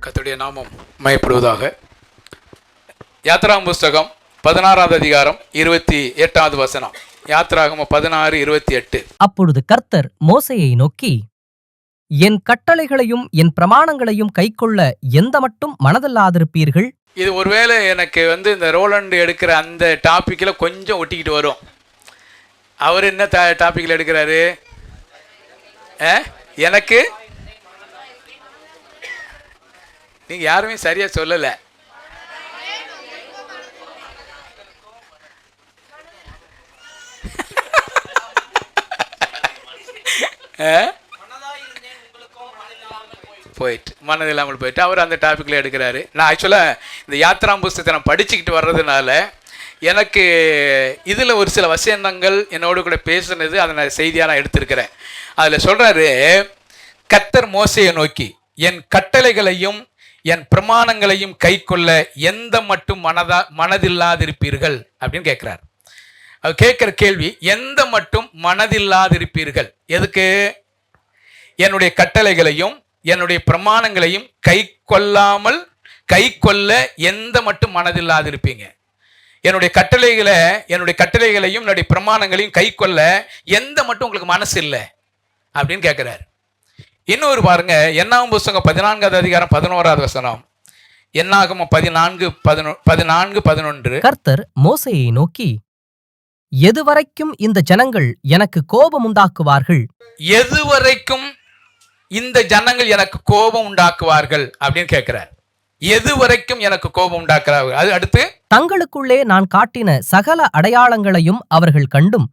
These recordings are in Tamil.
கர்த்தருடைய நாமம் மயப்படுவதாக. யாத்ராகம புஸ்தகம் 16வது அதிகாரம் 28வது வசனம். யாத்ராகமம் 16:28. அப்பொழுது கர்த்தர் மோசேயை நோக்கி, என் கட்டளைகளையும் என் பிரமாணங்களையும் கைக்கொள்ள எந்த மட்டும் மனதில்லாதிருப்பீர்கள்? இது ஒருவேளை எனக்கு இந்த ரோலண்ட் எடுக்கிற அந்த டாப்பிக்கில் கொஞ்சம் ஒட்டிக்கிட்டு வரும். அவர் என்ன டாப்பிக்கில் எடுக்கிறாரு? எனக்கு நீங்கள் யாருமே சரியாக சொல்லலை. போயிட்டு மனது இல்லாமல் போயிட்டு அவர் அந்த டாப்பிக்கில் எடுக்கிறாரு. நான் ஆக்சுவலாக இந்த யாத்ராம் புஸ்தகத்தை நான் படிச்சுக்கிட்டு வர்றதுனால எனக்கு இதில் ஒரு சில வசனங்கள் என்னோடு கூட பேசுனது அதை நான் செய்தியாக நான் எடுத்திருக்கிறேன். அதில் சொல்கிறாரு, கர்த்தர் மோசேயை நோக்கி, என் கட்டளைகளையும் என் பிரமாணங்களையும் கைக்கொள்ள எந்த மட்டும் மனதில்லாதிருப்பீர்கள் அப்படின்னு கேட்குறார். அவர் கேட்குற கேள்வி, எந்த மட்டும் மனதில்லாதிருப்பீர்கள்? எதுக்கு? என்னுடைய கட்டளைகளையும் என்னுடைய பிரமாணங்களையும் கைக்கொள்ள எந்த மட்டும் மனதில்லாதிருப்பீங்க? என்னுடைய கட்டளைகளையும் என்னுடைய பிரமாணங்களையும் கைக்கொள்ள எந்த மட்டும் உங்களுக்கு மனசு இல்லை அப்படின்னு கேட்குறாரு. இன்னொரு பாருங்க, என்னாகும் புஸ்தகம் 14வது அதிகாரம் 11வது வசனம். என்னாகும் 14:11. கர்த்தர் மோசேயை நோக்கி, எதுவரைக்கும் இந்த ஜனங்கள் எனக்கு கோபம் உண்டாக்குவார்கள்? எதுவரைக்கும் இந்த ஜனங்கள் எனக்கு கோபம் உண்டாக்குவார்கள் அப்படின்னு கேட்கிறார். எதுவரைக்கும் எனக்கு கோபம் உண்டாக்குறார்கள்? அது அடுத்து, தங்களுக்குள்ளே நான் காட்டின சகல அடையாளங்களையும் அவர்கள் கண்டும்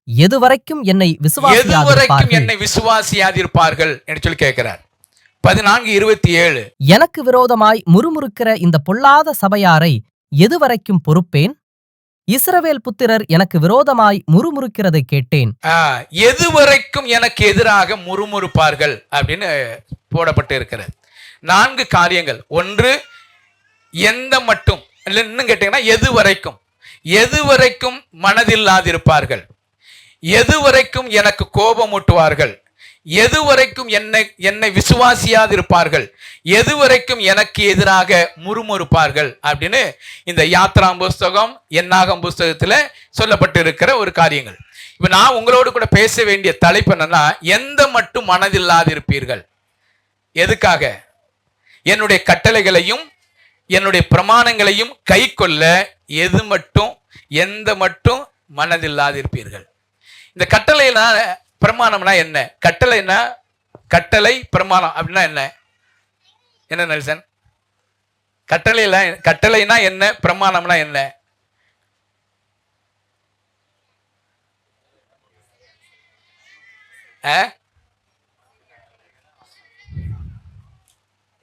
எதுவரைக்கும் என்னை விசுவாசியாதிருப்பார்கள் என்று சொல்லி கேட்கிறார். 14:27. எனக்கு விரோதமாய் முறுமுறுக்கிற இந்த பொல்லாத சபையாரை எதுவரைக்கும் பொறுப்பேன்? இஸ்ரவேல் புத்திரர் எனக்கு விரோதமாய் முறுமுறுக்கிறதை கேட்டேன். எதுவரைக்கும் எனக்கு எதிராக முறுமுறுப்பார்கள் அப்படின்னு போடப்பட்டு இருக்கிறது. 4 காரியங்கள். ஒன்று, எந்த மட்டும், இன்னும் கேட்டீங்கன்னா எதுவரைக்கும் மனதில்லாதிருப்பார்கள், எதுவரைக்கும் எனக்கு கோபம் ஊட்டுவார்கள், எதுவரைக்கும் என்னை விசுவாசியாதிருப்பார்கள், எதுவரைக்கும் எனக்கு எதிராக முறுமுறுப்பார்கள் அப்படின்னு இந்த யாத்ராம் புஸ்தகம் என்னாகும் புஸ்தகத்தில் சொல்லப்பட்டு இருக்கிற ஒரு காரியங்கள். இப்போ நான் உங்களோடு கூட பேச வேண்டிய தலைப்பு என்னன்னா, எந்த மட்டும் மனதில்லாதிருப்பீர்கள்? எதுக்காக? என்னுடைய கட்டளைகளையும் என்னுடைய பிரமாணங்களையும் கைக்கொள்ள எந்த மட்டும் மனதில்லாதிருப்பீர்கள். இந்த கட்டளைனா பிரமாணம்னா என்ன? கட்டளை பிரமாணம் அப்படின்னா என்ன நெல்சன்? கட்டளைனா என்ன? பிரமாணம்னா என்ன?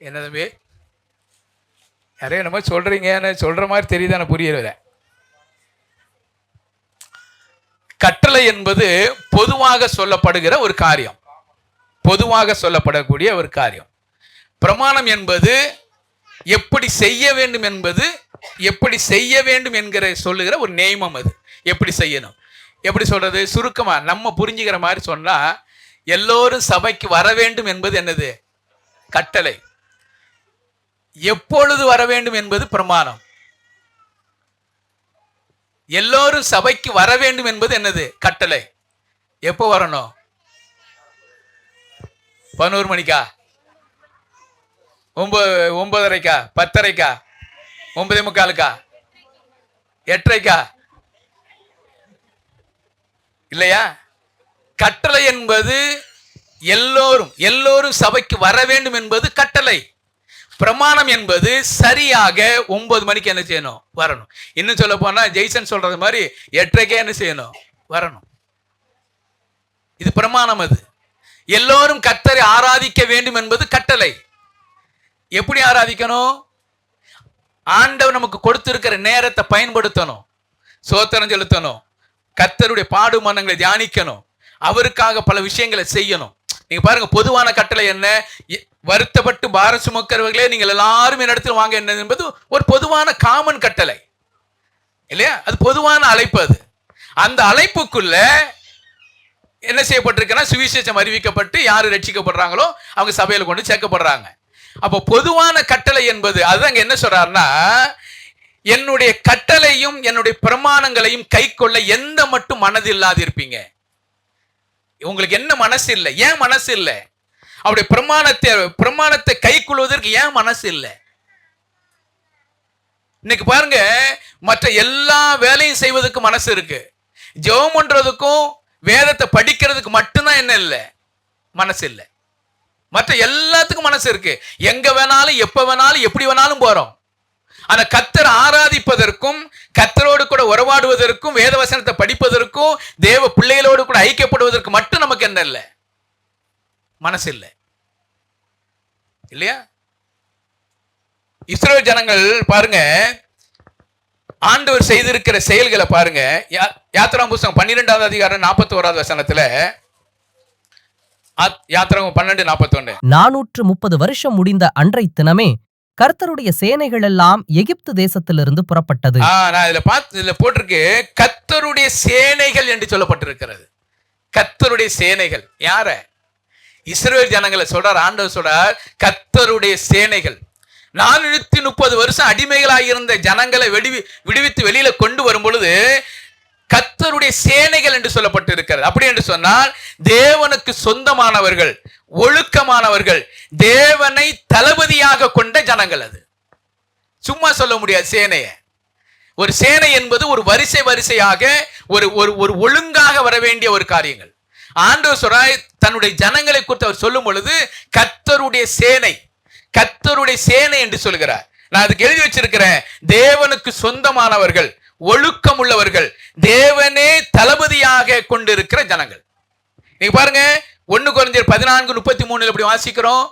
என்ன தம்பி, யாரையும் நம்ம சொல்றீங்க, சொல்ற மாதிரி தெரியுதான? புரியல. கட்டளை என்பது பொதுவாக சொல்லப்படுகிற ஒரு காரியம், பொதுவாக சொல்லப்படக்கூடிய ஒரு காரியம். பிரமாணம் என்பது எப்படி செய்ய வேண்டும் என்கிற சொல்லுகிற ஒரு நியமம். அது எப்படி செய்யணும், எப்படி சொல்றது? சுருக்கமா நம்ம புரிஞ்சுக்கிற மாதிரி சொன்னா, எல்லோரும் சபைக்கு வர வேண்டும் என்பது என்னது? கட்டளை. எப்பொழுது வர வேண்டும் என்பது பிரமாணம். எல்லோரும் சபைக்கு வர வேண்டும் என்பது என்னது? கட்டளை. எப்போ வரணும்? 11 மணிக்கா? 9:30க்கா? 10:30க்கா? 9:45க்கா? 8:30க்கா? இல்லையா? கட்டளை என்பது எல்லோரும் சபைக்கு வர வேண்டும் என்பது கட்டளை. பிரமாணம் என்பது சரியாக 9 மணிக்கு என்ன செய்யணும்? வரணும். இன்னும் சொல்ல போனா ஜெய்சன் சொல்றது மாதிரி 8:30க்கே என்ன செய்யணும்? வரணும். இது பிரமாணம். அது எல்லோரும் கர்த்தரை ஆராதிக்க வேண்டும் என்பது கட்டளை. எப்படி ஆராதிக்கணும்? ஆண்டவர் நமக்கு கொடுத்திருக்கிற நேரத்தை பயன்படுத்தணும், சோத்திரம் செலுத்தணும், கர்த்தருடைய பாடுமானங்களை தியானிக்கணும், அவருக்காக பல விஷயங்களை செய்யணும். நீங்க பாருங்க, பொதுவான கட்டளை என்ன? வருத்தப்பட்டு பாரம் சுமக்கிறவர்களே நீங்கள் எல்லாரும் என்னிடத்தில் வாங்க, என்ன என்பது ஒரு பொதுவான காமன் கட்டளை இல்லையா? அது பொதுவான அழைப்பு. அது எல்லோரும் சபைக்கு வர வேண்டும் என்பது கட்டளை. எப்பொழுது வர வேண்டும் என்பது பிரமாணம். எல்லோரும் சபைக்கு வர வேண்டும் என்பது கட்டளை. பிரமாணம் என்பது எல்லோரும் சபைக்கு வர வேண்டும் என்பது கட்டளை. கட்டளை என்பது எல்லோரும் சபைக்கு வர வேண்டும் என்பது சரியாக 9 மணிக்கு என்ன செய்யணும்? வரணும். இது பிரமாணம். அது எல்லோரும் கர்த்தரை ஆராதிக்க வேண்டும் என்பது கட்டளை. எப்படி ஆராதிக்கணும்? ஆண்டவர் நமக்கு கொடுத்திருக்கிற நேரத்தை பயன்படுத்தணும், சோத்திரம் செலுத்தணும், கர்த்தருடைய பாடுமானங்களை தியானிக்கணும், அவருக்காக பல விஷயங்களை செய்யணும். நீங்க பாருங்க, பொதுவான கட்டளை என்ன? வருத்தப்பட்டு பாரம் சுமக்கிறவர்களே நீங்கள் எல்லாரும் என்னிடத்தில் வாங்க, என்ன என்பது ஒரு பொதுவான காமன் கட்டளை அந்த அழைப்புக்குள்ள என்ன செய்யப்பட்டிருக்குன்னா சுவிசேஷம் அறிவிக்கப்பட்டு யாரு ரட்சிக்கப்படுறாங்களோ அவங்க சபையில கொண்டு சேர்க்கப்படுறாங்க. அப்போ பொதுவான கட்டளை என்பது அதுதான் என்ன சொல்றாருன்னா, என்னுடைய கட்டளையும் என்னுடைய பிரமாணங்களையும் கை கொள்ள எந்த மட்டும் மனது இல்லாது இருப்பீங்க. உங்களுக்கு என்ன மனசு இல்லை? ஏன் மனசு இல்லை? அவருடைய பிரமாணத்தை கை கொள்வதற்கு ஏன் மனசு இல்லை? இன்னைக்கு பாருங்க, மற்ற எல்லா வேலையும் செய்வதற்கு மனசு இருக்கு. ஜெபம் பண்றதுக்கும் வேதத்தை படிக்கிறதுக்கு மட்டும்தான் என்ன இல்லை? மனசு இல்லை. மற்ற எல்லாத்துக்கும் மனசு இருக்கு. எங்க வேணாலும் எப்ப வேணாலும் எப்படி வேணாலும் போறோம். ஆனா கர்த்தரை ஆராதிப்பதற்கும் கர்த்தரோடு கூட உறவாடுவதற்கும் வேத வசனத்தை படிப்பதற்கும் தேவ பிள்ளைகளோடு கூட ஐக்கியப்படுவதற்கு மட்டும் நமக்கு என்ன இல்லை? மனசு இல்லை. இல்லையா? இஸ்ரவேல் ஜனங்கள் பாருங்க, ஆண்டவர் செய்திருக்கிற செயல்களை பாருங்க. யாத்திராகமம் புத்தகம் 12வது அதிகாரம் 41வது வசனத்துல, யாத்திராகமம் 12:41, 430 வருஷம் முடிந்த அன்றை தினமே கர்த்தருடைய சேனைகள் எல்லாம் எகிப்து தேசத்திலிருந்து புறப்பட்டது. நான் இதுல போட்டிருக்கு, கர்த்தருடைய சேனைகள் என்று சொல்லப்பட்டிருக்கிறது. கர்த்தருடைய சேனைகள் யார? இஸ்ரவேல் ஜனங்களை சொல்றார். ஆண்டவர் சொல்றார் கர்த்தருடைய சேனைகள். 430 வருஷம் அடிமைகளாக இருந்த ஜனங்களை விடுவித்து வெளியில கொண்டு வரும் பொழுது கர்த்தருடைய சேனைகள் என்று சொல்லப்பட்டு இருக்கிறது. அப்படி என்று சொன்னால் தேவனுக்கு சொந்தமானவர்கள், ஒழுக்கமானவர்கள், தேவனை தளபதியாக கொண்ட ஜனங்கள். அது சும்மா சொல்ல முடியாது. சேனைய ஒரு சேனை என்பது ஒரு வரிசையாக ஒரு ஒழுங்காக வர வேண்டிய ஒரு காரியங்கள். ஆண்டவர் சொல்றார் தன்னுடைய ஜனங்களை குறித்து அவர் சொல்லும் பொழுது கர்த்தருடைய சேனை, கர்த்தருடைய சேனை என்று சொல்கிறார். நான் அதுக்கு எழுதி வச்சிருக்கிறேன், தேவனுக்கு சொந்தமானவர்கள், ஒழுக்கம் உள்ளவர்கள், தேவனே தளபதியாக கொண்டிருக்கிற ஜனங்கள். நீங்க பாருங்க, 1 கொரிந்தியர் 14:33 எப்படி வாசிக்கிறோம்?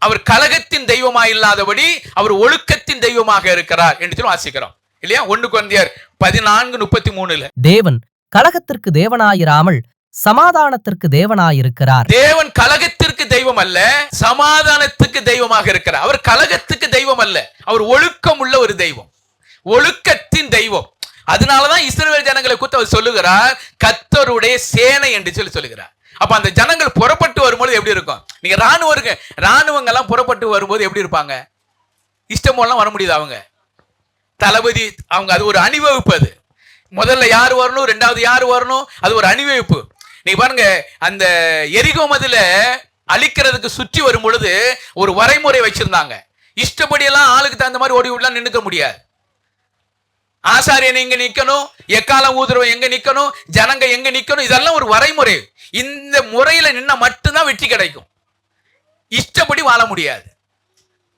அவர் கலகத்தின் தெய்வமாக இல்லாதபடி அவர் ஒழுக்கத்தின் தெய்வமாக இருக்கிறார் என்று சொல்லி வாசிக்கிறோம் இல்லையா? 1 கொரிந்தியர் 14:33. தேவன் கலகத்திற்கு தேவனாயிராமல் சமாதானத்திற்கு தேவனாயிருக்கிறார். தேவன் கலகத்திற்கு தெய்வம் அல்ல, சமாதானத்துக்கு தெய்வமாக இருக்கிறார். அவர் கலகத்துக்கு தெய்வம் அல்ல, அவர் ஒழுக்கம் உள்ள ஒரு தெய்வம், ஒழுக்கத்தின் தெய்வம். அதனாலதான் இஸ்ரவேல் ஜனங்களை குறித்து அவர் சொல்லுகிறார் கர்த்தருடைய சேனை என்று சொல்லி சொல்லுகிறார். அப்ப அந்த ஜனங்கள் புறப்பட்டு வரும்போது எப்படி இருக்கும்? நீங்க ராணுவங்க எல்லாம் புறப்பட்டு வரும்போது எப்படி இருப்பாங்க? இஷ்டம் போலாம் வர முடியுது. அவங்க தளபதி, அவங்க அது ஒரு அணிவகுப்பு. அது முதல்ல யார் வரணும், ரெண்டாவது யார் வரணும், அது ஒரு அணிவகுப்பு. நீங்க பாருங்க, அந்த எரிகோ மதில அழிக்கிறதுக்கு சுற்றி வரும் பொழுது ஒரு வரைமுறை வச்சிருந்தாங்க. இஷ்டப்படி எல்லாம் ஆளுக்கு தகுந்த மாதிரி ஓடி விடலாம் நின்னுக்க முடியாது. ஆசாரியன் எங்க நிக்கணும், எக்காலம் ஊதுறவன் எங்க நிக்கணும், ஜனங்க எங்க நிக்கணும், இதெல்லாம் ஒரு வரைமுறை. இந்த முறையில நின்னா மட்டும்தான் வெற்றி கிடைக்கும். இஷ்டப்படி வாழ முடியாது.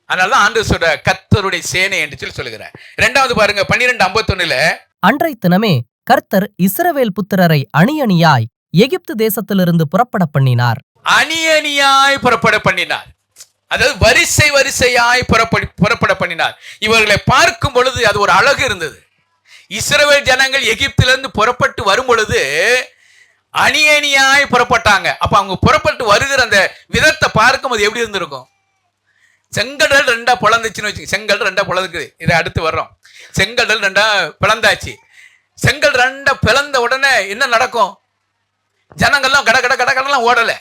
அதனாலதான் ஆண்டவர் சொல்ற கர்த்தருடைய சேனை என்று சொல்லி சொல்லுகிறார். இரண்டாவது பாருங்க 12:51, அன்றை தினமே கர்த்தர் இஸ்ரவேல் புத்திரரை அணியணியாய் எகிப்து தேசத்திலிருந்து புறப்பட பண்ணினார். அணியணியாய் புறப்பட பண்ணினார். அதாவது வரிசையாய் புறப்பட பண்ணினார். இவர்களை பார்க்கும் பொழுது அது ஒரு அழகு இருந்தது. இஸ்ரவேல் ஜனங்கள் எகிப்திலிருந்து புறப்பட்டு வரும் பொழுது அணியணியாய் புறப்பட்டாங்க. அப்ப அவங்க புறப்பட்டு வருகிற அந்த விதத்தை பார்க்கும் போது எப்படி இருந்திருக்கும்? செங்கடல் 2 பிளந்துச்சுன்னு வச்சுங்க. செங்கல் 2 பிளந்துக்குது. இதை அடுத்து வர்றோம். செங்கடல் 2 பிளந்தாச்சு. செங்கல் 2 பிளந்த உடனே என்ன நடக்கும்? ஜனங்கள்லாம் கடலாம் ஓடல,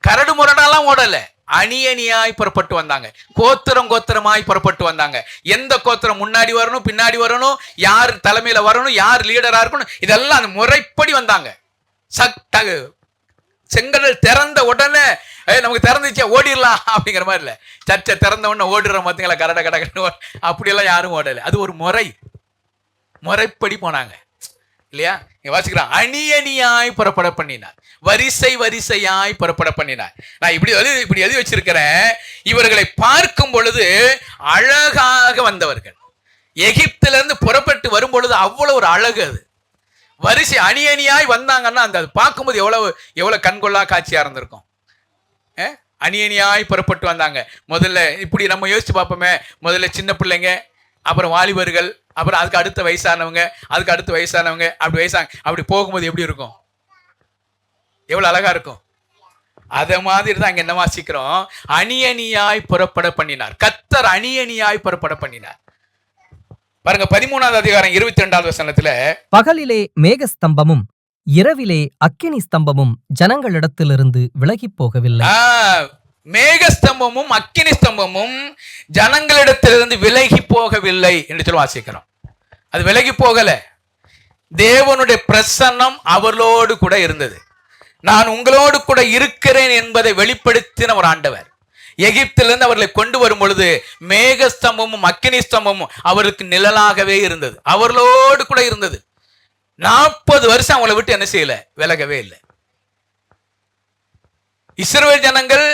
கரடு முரடாலாம் ஓடல, அணியணியாய் புறப்பட்டு வந்தாங்க. கோத்திரமாய் புறப்பட்டு வந்தாங்க. எந்த கோத்திரம் முன்னாடி வரணும், பின்னாடி வரணும், யார் தலைமையில வரணும், யார் லீடரா இருக்கணும், இதெல்லாம் அந்த முறைப்படி வந்தாங்க. செங்கடல் திறந்த உடனே நமக்கு திறந்துச்சா ஓடிடலாம் அப்படிங்கிற மாதிரி இல்ல. சர்ச்சை திறந்த உடனே ஓடுறோம் பார்த்தீங்களா, கடை அப்படியெல்லாம் யாரும் ஓடல. அது ஒரு முறைப்படி போனாங்க இல்லையா? வாசிக்கிறான், அணியணியாய் புறப்பட பண்ணினார், வரிசையாய் புறப்பட பண்ணினார். நான் இப்படி எழுதி வச்சிருக்கிறேன். இவர்களை பார்க்கும் பொழுது அழகாக வந்தவர்கள். எகிப்திலிருந்து புறப்பட்டு வரும் பொழுது அவ்வளவு ஒரு அழகு. அது வரிசை அணியணியாய் வந்தாங்கன்னா அந்த பார்க்கும்போது எவ்வளவு கண்கொள்ளா காட்சியா இருந்திருக்கும். அணியணியாய் புறப்பட்டு வந்தாங்க. முதல்ல இப்படி நம்ம யோசிச்சு பார்ப்போமே, முதல்ல சின்ன பிள்ளைங்க, அப்புறம் வாலிபர்கள், அப்புறம் அதுக்கு அடுத்த வயசானவங்க, அப்படி போகும்போது எப்படி இருக்கும்? எவ்வளவு அழகா இருக்கும். அத மாதிரி தான் அங்க என்ன வாசிக்கிறோம், அணியணியாய் புறப்பட பண்ணினார். கர்த்தர் அணியணியாய் புறப்பட பண்ணினார். பாருங்க 13வது அதிகாரம் 22வது வசனத்துல, பகலிலே மேகஸ்தம்பமும் இரவிலே அக்கினி ஸ்தம்பமும் ஜனங்களிடத்திலிருந்து விலகிப் போகவில்லை. மேகஸ்தம்பமும் அக்கினி ஸ்தம்பமும் ஜனங்களிடத்திலிருந்து விலகி போகவில்லை என்று சொல்லி வாசிக்கிறோம். அது விலகி போகல. தேவனுடைய பிரசன்னம் அவர்களோடு கூட இருந்தது. நான் உங்களோடு கூட இருக்கிறேன் என்பதை வெளிப்படுத்தின ஒரு ஆண்டவர். எகிப்திலிருந்து அவர்களை கொண்டு வரும் பொழுது மேகஸ்தம்பமும் அக்கினி ஸ்தம்பமும் அவருக்கு நிழலாகவே இருந்தது, அவர்களோடு கூட இருந்தது. 40 வருஷம் அவங்களை விட்டு என்ன செய்யல, விலகவே இல்லை. இஸ்ரவேல் ஜனங்கள்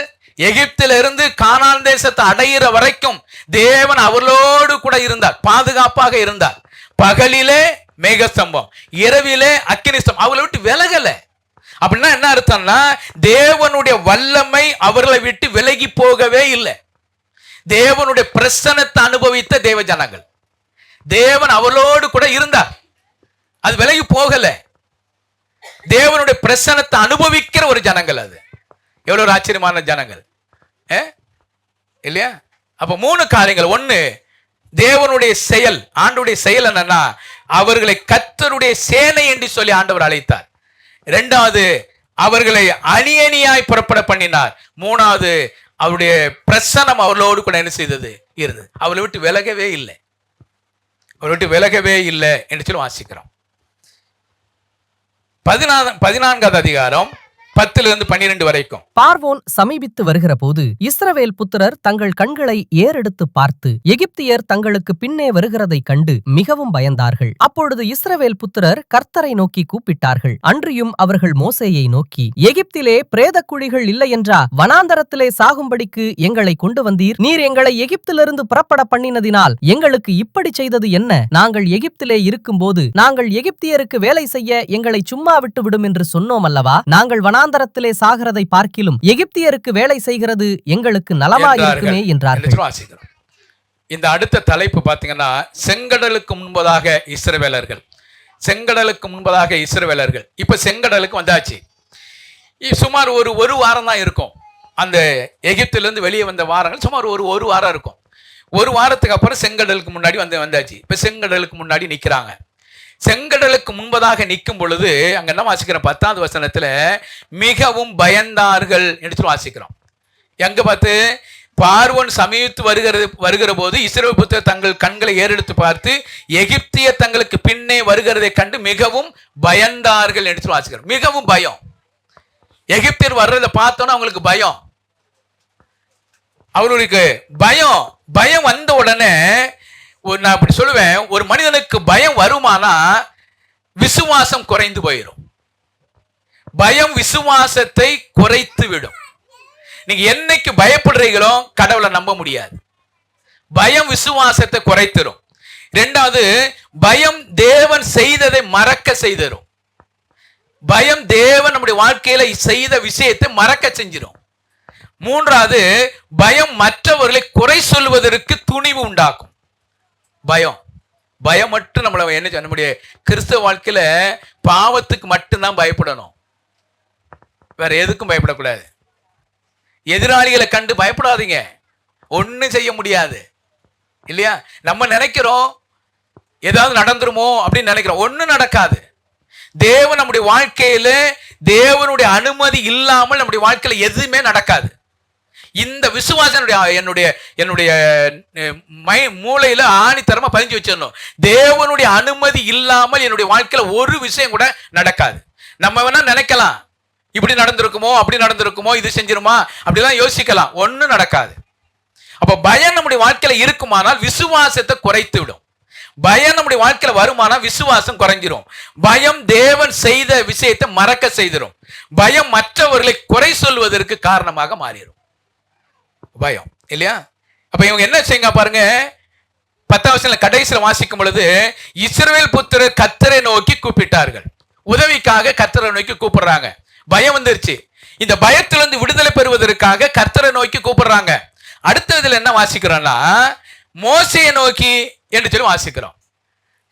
எகிப்திலிருந்து கானான் தேசத்தை அடையிற வரைக்கும் தேவன் அவர்களோடு கூட இருந்தார், பாதுகாப்பாக இருந்தார். பகலிலே மேகஸ்தம்பம், இரவிலே அக்கினி ஸ்தம்பம், அவர்களை விட்டு விலகல. அப்படின்னா என்ன அர்த்தம்னா, தேவனுடைய வல்லமை அவர்களை விட்டு விலகி போகவே இல்லை. தேவனுடைய பிரசன்னத்தை அனுபவித்த தேவ ஜனங்கள், தேவன் அவர்களோடு கூட இருந்தார், அது விலகி போகல. தேவனுடைய பிரசன்னத்தை அனுபவிக்கிற ஒரு ஜனங்கள். அது எவ்வளவு ஒரு ஆச்சரியமான ஜனங்கள் இல்லையா? அப்ப 3 காரியங்கள். 1, தேவனுடைய செயல், ஆண்டவருடைய செயல் என்னன்னா, அவர்களை கர்த்தருடைய சேனை என்று சொல்லி ஆண்டவர் அழைத்தார். 2வது, அவர்களை அணி அணியாய் புறப்பட பண்ணினார். 3வது, அவருடைய பிரசன்னம் அவர்களோடு கூட என்ன செய்தது, இருந்தது. அவளை விட்டு விலகவே இல்லை, அவளை விட்டு விலகவே இல்லை என்று சொல்லி வாசிக்கிறோம். 14வது அதிகாரம் 10-12 வரைக்கும். பார்வோன் சமீபித்து வருகிற போது இஸ்ரவேல் புத்திரர் தங்கள் கண்களை ஏறெடுத்து பார்த்து எகிப்தியர் தங்களுக்கு பின்னே வருகிறதைக் கண்டு மிகவும் பயந்தார்கள். அப்பொழுது இஸ்ரவேல் புத்திரர் கர்த்தரை நோக்கி கூப்பிட்டார்கள். அன்றியும் அவர்கள் மோசேயை நோக்கி, எகிப்திலே பிரேத குழிகள் இல்லை என்றா வனாந்தரத்திலே சாகும்படிக்கு எங்களை கொண்டு வந்தீர்? நீர் எங்களை எகிப்திலிருந்து புறப்பட பண்ணினதினால் எங்களுக்கு இப்படி செய்தது என்ன? நாங்கள் எகிப்திலே இருக்கும்போது நாங்கள் எகிப்தியருக்கு வேலை செய்ய எங்களை சும்மா விட்டு விடும் என்று சொன்னோம் அல்லவா? நாங்கள் வனாந்தரத்திலே சாகிறதை பார்க்கிலும் எகிப்தியருக்கு வேலை செய்கிறது எங்களுக்கு நலமா இருக்குமே என்றார்கள். இந்த அடுத்த தலைப்பு பாத்தீங்கன்னா, செங்கடலுக்கு முன்பதாக இஸ்ரவேலர்கள். செங்கடலுக்கு முன்பதாக இஸ்ரவேலர்கள். இப்ப செங்கடலுக்கு வந்தாச்சு. சுமார் ஒரு வாரம் தான் இருக்கும். அந்த எகிப்திலிருந்து வெளியே வந்த வாரங்கள் சுமார் ஒரு வாரம் இருக்கும். ஒரு வாரத்துக்கு அப்புறம் செங்கடலுக்கு முன்னாடி வந்தாச்சு. இப்ப செங்கடலுக்கு முன்னாடி நிக்கிறாங்க. செங்கடலுக்கு முன்பதாக நிற்கும் பொழுது அங்க என்ன வாசிக்கிறோம்? 10வது வசனத்துல, மிகவும் பயந்தார்கள் என்று வாசிக்கிறோம். எங்க பார்த்து? பார்வோன் சமீபித்து வருகிற போது இஸ்ரவேல் புத்திரர் தங்கள் கண்களை ஏறெடுத்து பார்த்து எகிப்திய தங்களுக்கு பின்னே வருகிறதை கண்டு மிகவும் பயந்தார்கள் என்று வாசிக்கிறோம். மிகவும் பயம். எகிப்தியர் வர்றதை பார்த்தோன்னா அவங்களுக்கு பயம். அவர்களுக்கு பயம் வந்த உடனே, நான் அப்படி சொல்லுவேன், ஒரு மனிதனுக்கு பயம் வருமானா விசுவாசம் குறைந்து போயிடும். பயம் விசுவாசத்தை குறைத்து விடும். நீங்க என்னைக்கு பயப்படுறீங்களோ கடவுளை நம்ப முடியாது. பயம் விசுவாசத்தை குறைத்திடும். 2வது, பயம் தேவன் செய்ததை மறக்க செய்திடும். பயம் தேவன் நம்முடைய வாழ்க்கையில செய்த விஷயத்தை மறக்க செஞ்சிடும். 3வது, பயம் மற்றவர்களை குறை சொல்வதற்கு துணிவு உண்டாக்கும். பயம் மட்டும் நம்மள என்ன சொல்ல முடியும்? கிறிஸ்தவ வாழ்க்கையில பாவத்துக்கு மட்டும்தான் பயப்படணும், வேற எதுக்கும் பயப்படக்கூடாது. எதிராளிகளை கண்டு பயப்படாதீங்க, ஒன்னும் செய்ய முடியாது இல்லையா? நம்ம நினைக்கிறோம் ஏதாவது நடந்துருமோ அப்படின்னு நினைக்கிறோம், ஒன்னும் நடக்காது. தேவன் நம்முடைய வாழ்க்கையில தேவனுடைய அனுமதி இல்லாமல் நம்முடைய வாழ்க்கையில எதுவுமே நடக்காது. இந்த விசுவாசம் என்னுடைய மூளையில ஆணித்தரமா பதிஞ்சு வச்சிடணும். தேவனுடைய அனுமதி இல்லாமல் என்னுடைய வாழ்க்கையில ஒரு விஷயம் கூட நடக்காது. நம்ம வேணா நினைக்கலாம், இப்படி நடந்திருக்குமோ அப்படி நடந்திருக்குமோ, இது செஞ்சிருமா அப்படிலாம் யோசிக்கலாம், ஒன்னும் நடக்காது. அப்ப பயம் நம்முடைய வாழ்க்கையில இருக்குமானால் விசுவாசத்தை குறைத்து விடும். பயம் நம்முடைய வாழ்க்கையில வருமானால் விசுவாசம் குறைஞ்சிரும். பயம் தேவன் செய்த விஷயத்தை மறக்க செய்திடும். பயம் மற்றவர்களை குறை சொல்வதற்கு காரணமாக மாறிடும். பயம் இல்லையா? அப்ப இவங்க என்ன செய்யுங்க பாருங்க, 10வது வசனம் கடைசியில் வாசிக்கும் பொழுது, இஸ்ரவேல் புத்திரர் கர்த்தரை நோக்கி கூப்பிட்டார்கள். உதவிக்காக கர்த்தரை நோக்கி கூப்பிடுறாங்க. பயம் வந்துருச்சு. இந்த பயத்திலிருந்து விடுதலை பெறுவதற்காக கர்த்தரை நோக்கி கூப்பிடுறாங்க. அடுத்ததுல என்ன வாசிக்கிறோம்னா, மோசேயை நோக்கி என்று சொல்லி வாசிக்கிறோம்.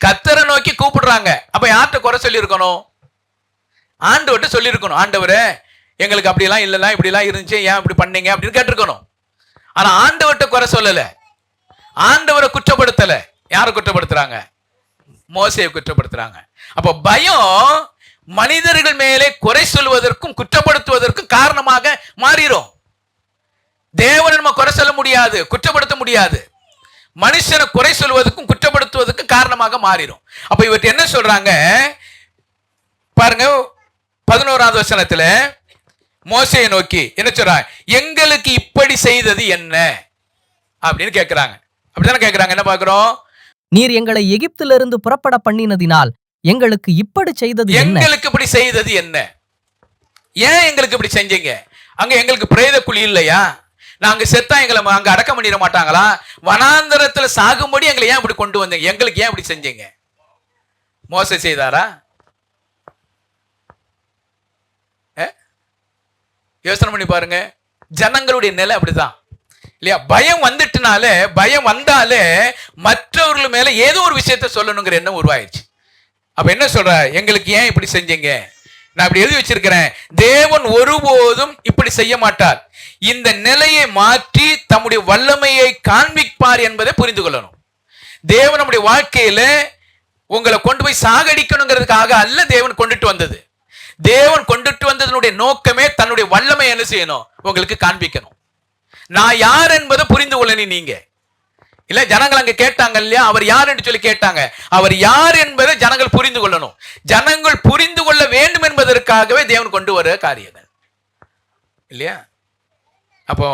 கர்த்தரை நோக்கி கூப்பிடுறாங்க. அப்ப யார்கிட்ட குறை சொல்லி இருக்கணும்? ஆண்டவர்கிட்ட சொல்லி இருக்கணும். ஆண்டவரே, எங்களுக்கு அப்படிலாம் இல்லைலாம், இப்படிலாம் இருந்துச்சு, ஏன் இப்படி பண்ணீங்க அப்படின்னு கேட்டிருக்கணும். ஆனா ஆண்டவர்கிட்ட குறை சொல்லல, ஆண்டவரை குற்றப்படுத்தல. யாரை குற்றப்படுத்துறாங்க? மோசேயை குற்றப்படுத்துறாங்க. அப்ப பயம் மனிதர்கள் மேலே குறை சொல்வதற்கும் குற்றப்படுத்துவதற்கும் காரணமாக மாறிடும். தேவனை நம்ம குறை சொல்ல முடியாது, குற்றப்படுத்த முடியாது. மனுஷனை குறை சொல்வதற்கும் குற்றப்படுத்துவதற்கும் காரணமாக மாறிடும். அப்ப இவற்றை என்ன சொல்றாங்க பாருங்க, 11வது வசனத்துல மோசேயை நோக்கி என்ன சொல்றாங்க? எங்களுக்கு இப்படி செய்தது என்ன அப்படின்னு கேட்கிறாங்க. அப்படித்தானே கேட்கிறாங்க. என்ன பார்க்கிறோம்? நீர் எங்களை எகிப்திலிருந்து புறப்பட பண்ணினதினால் எங்களுக்கு இப்படி செய்தது என்ன? எங்களுக்கு இப்படி செய்தது என்ன? ஏன் எங்களுக்கு இப்படி செஞ்சீங்க? அங்க எங்களுக்கு பிரேத குழி இல்லையா? நாங்க செத்தா எங்களை அங்க அடக்கம் பண்ணிட மாட்டாங்களா? வனாந்தரத்துல சாகும்படி எங்களை ஏன் இப்படி கொண்டு வந்தீங்க? எங்களுக்கு ஏன் இப்படி செஞ்சீங்க? மோசே செய்தாரா? யோசனை பண்ணி பாருங்க. ஜனங்களுடைய நிலை அப்படிதான் இல்லையா? பயம் வந்துட்டுனாலே, பயம் வந்தாலே மற்றவர்கள் மேல ஏதோ ஒரு விஷயத்த சொல்லணுங்கிற எண்ணம் உருவாயிடுச்சு. அப்ப என்ன சொல்ற? எங்களுக்கு ஏன் இப்படி செஞ்சீங்க? நான் இப்படி எழுதி வச்சிருக்கிறேன், தேவன் ஒருபோதும் இப்படி செய்ய மாட்டார். இந்த நிலையை மாற்றி தம்முடைய வல்லமையை காண்பிப்பார் என்பதை புரிந்து கொள்ளணும். தேவன் நம்முடைய வாழ்க்கையில உங்களை கொண்டு போய் சாகடிக்கணுங்கிறதுக்காக அல்ல தேவன் கொண்டுட்டு வந்தது. தேவன் கொண்டுட்டு வந்ததனுடைய நோக்கமே தன்னுடைய வல்லமை என்ன செய்யணும்? உங்களுக்கு காண்பிக்கணும். நான் யார் என்பதை புரிந்து கொள்ளணும். நீங்க இல்ல, ஜனங்கள் அங்க கேட்டாங்க இல்லையா, அவர் யார் என்று சொல்லி கேட்டாங்க. அவர் யார் என்பதை ஜனங்கள் புரிந்து கொள்ளணும். ஜனங்கள் புரிந்து கொள்ள வேண்டும் என்பதற்காகவே தேவன் கொண்டு வர காரியங்கள் இல்லையா? அப்போ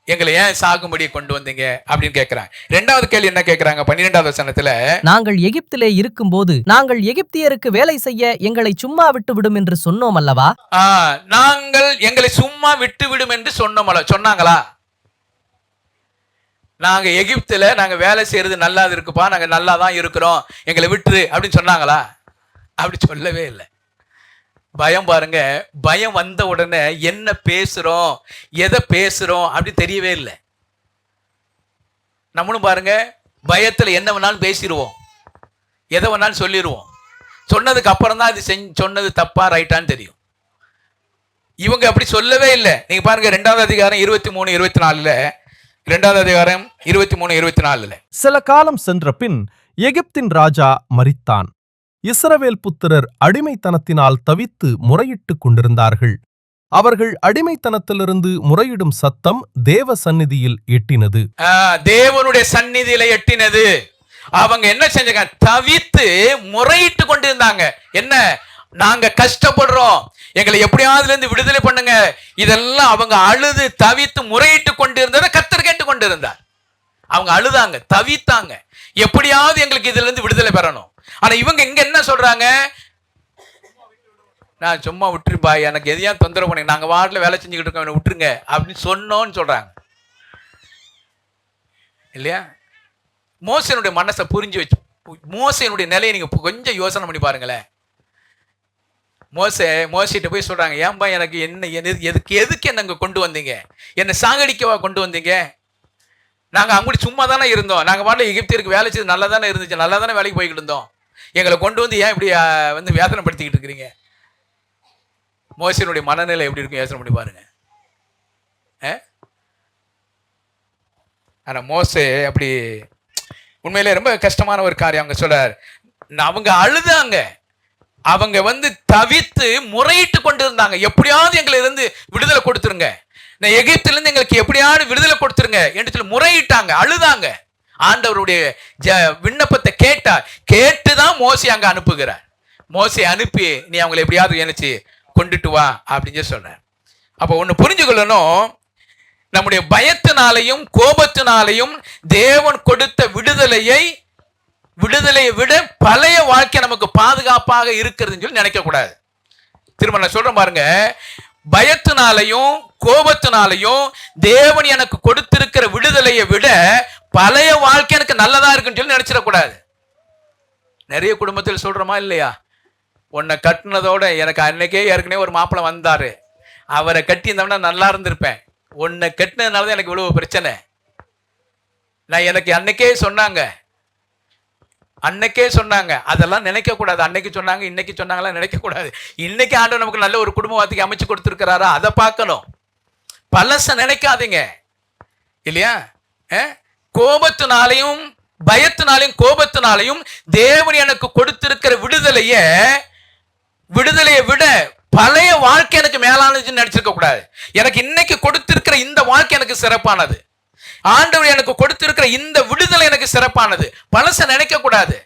எங்களை ஏன் சாகும்படி கொண்டு வந்தீங்க அப்படின்னு கேட்கிறாங்க. 2வது கேள்வி என்ன கேட்கிறாங்க? 12வது வசனத்துல, நாங்கள் எகிப்திலே இருக்கும்போது நாங்கள் எகிப்தியருக்கு வேலை செய்ய எங்களை சும்மா விட்டு விடும் என்று சொன்னோம் அல்லவா? நாங்கள் எங்களை சும்மா விட்டு விடும் என்று சொன்னாங்களா? நாங்க எகிப்துல நாங்க வேலை செய்யறது நல்லா இருக்குப்பா, நாங்க நல்லா தான் இருக்கிறோம், எங்களை விட்டுரு அப்படின்னு சொன்னாங்களா? அப்படி சொல்லவே இல்லை. பயம் பாருங்க, பயம் வந்த உடனே என்ன பேசுறோம், எதை பேசுறோம் அப்படின்னு தெரியவே இல்லை. நம்மளும் பாருங்க, பயத்துல என்ன வேணாலும் பேசிடுவோம், எதை வேணாலும் சொல்லிடுவோம். சொன்னதுக்கு அப்புறம் தான் இது சொன்னது தப்பா ரைட்டான்னு தெரியும். இவங்க அப்படி சொல்லவே இல்லை. நீங்க பாருங்க 2வது அதிகாரம் 23, 24, 2வது அதிகாரம் 23, 24. சில காலம் சென்ற பின் எகிப்தின் ராஜா மரித்தான். இஸ்ரவேல் புத்திரர் அடிமைத்தனத்தினால் தவித்து முறையிட்டுக் கொண்டிருந்தார்கள். அவர்கள் அடிமைத்தனத்திலிருந்து முறையிடும் சத்தம் தேவ சந்நிதியில் எட்டினது. தேவனுடைய சந்நிதியில எட்டினது. அவங்க என்ன செஞ்சாங்க? தவித்து முறையிட்டு கொண்டிருந்தாங்க. என்ன? நாங்க கஷ்டப்படுறோம், எங்களை எப்படியாவது இருந்து விடுதலை பண்ணுங்க. இதெல்லாம் அவங்க அழுது தவித்து முறையிட்டு கொண்டிருந்ததை கர்த்தர் கேட்டு கொண்டிருந்தார். அவங்க அழுதாங்க, தவித்தாங்க, எப்படியாவது எங்களுக்கு இதுல இருந்து விடுதலை பெறணும். ஆனா இவங்க இங்க என்ன சொல்றாங்க? நான் சும்மா விட்டுருப்பா, எனக்கு எதையா தொந்தரவு பண்ணி, நாங்க வார்டில் வேலை செஞ்சுக்கிட்டு இருக்கோம், விட்டுருங்க அப்படின்னு சொன்னோன்னு சொல்றாங்க இல்லையா? மோசேனுடைய மனசை புரிஞ்சு வச்சு, மோசேனுடைய நிலையை நீங்க கொஞ்சம் யோசனை பண்ணி பாருங்களேன். மோசேட்ட போய் சொல்றாங்க, ஏன்பா எனக்கு என்ன எதுக்கு என்ன கொண்டு வந்தீங்க? என்னை சாகடிக்கவா கொண்டு வந்தீங்க? நாங்க அங்குடி சும்மா தானே இருந்தோம், நாங்க பாட்டில் எகிப்தியருக்கு வேலை செய்து நல்லா தானே இருந்துச்சு, நல்லா தானே வேலைக்கு போய்கிட்டு இருந்தோம், எங்களை கொண்டு வந்து ஏன் இப்படி வந்து வேதனைப்படுத்திக்கிட்டு இருக்கிறீங்க? மோசேனுடைய மனநிலை எப்படி இருக்கும் யோசனை பண்ணி பாருங்க. ஆனா மோசே அப்படி உண்மையிலே ரொம்ப கஷ்டமான ஒரு காரியம். அவங்க சொல்றாரு, அவங்க அழுதாங்க, அவங்க வந்து தவித்து முறையிட்டு கொண்டு இருந்தாங்க, எப்படியாவது எங்களை இருந்து விடுதலை கொடுத்துருங்க, நான் எகிப்தில இருந்து எங்களுக்கு எப்படியாவது விடுதலை கொடுத்துருங்க என்று சொல்லி முறையிட்டாங்க, அழுதாங்க. ஆண்டவருடைய விண்ணப்பத்தை கேட்டுதான் மோசே அங்க அனுப்புகிறார். மோசே அனுப்பி நீ அவங்களை எப்படியாவது நினைச்சு கொண்டுட்டு வா அப்படின்னு சொல்ற. அப்ப ஒண்ணு புரிஞ்சு கொள்ளணும், நம்முடைய பயத்தினாலையும் கோபத்தினாலையும் தேவன் கொடுத்த விடுதலையை விட பழைய வாழ்க்கை நமக்கு பாதுகாப்பாக இருக்கிறதுன்னு சொல்லி நினைக்க கூடாது. திரும்ப நான் சொல்றேன் பாருங்க, பயத்தினாலையும் கோபத்தினாலையும் தேவன் எனக்கு கொடுத்திருக்கிற விடுதலையை விட பழைய வாழ்க்கை எனக்கு நல்லதா இருக்குன்னு சொல்லி நினைச்சிடக்கூடாது. நிறைய குடும்பத்தில் சொல்றோமா இல்லையா? உன்னை கட்டினதோட எனக்கு அன்னைக்கே ஏற்கனவே ஒரு மாப்பிள்ளை வந்தாரு, அவரை கட்டி இருந்தவனா நல்லா இருந்திருப்பேன், உன்னை கட்டினதுனால தான் எனக்கு இவ்வளவு பிரச்சனை. நான் எனக்கு அன்னைக்கே சொன்னாங்க, அதெல்லாம் நினைக்க கூடாது. அன்னைக்கு சொன்னாங்க இன்னைக்கு சொன்னாங்களா நினைக்க கூடாது. இன்னைக்கு ஆண்டவர் நமக்கு நல்ல ஒரு குடும்ப வாழ்க்கைக்கு அமைச்சு கொடுத்துருக்கிறாரா, அதை பார்க்கணும். பழச நினைக்காதீங்க இல்லையா? கோபத்தினாலையும் பயத்தினாலையும் கோபத்தினாலையும் தேவன் எனக்கு கொடுத்திருக்கிற விடுதலையை விட பழைய வாழ்க்கை எனக்கு மேலானதுன்னு நினைச்சிருக்க கூடாது. எனக்கு இன்னைக்கு கொடுத்திருக்கிற இந்த வாழ்க்கை எனக்கு சிறப்பானது. ஆண்டவர் எனக்கு கொடுத்திருக்கிற இந்த விடுதலை எனக்கு சிறப்பானது. பழச நினைக்க கூடாது.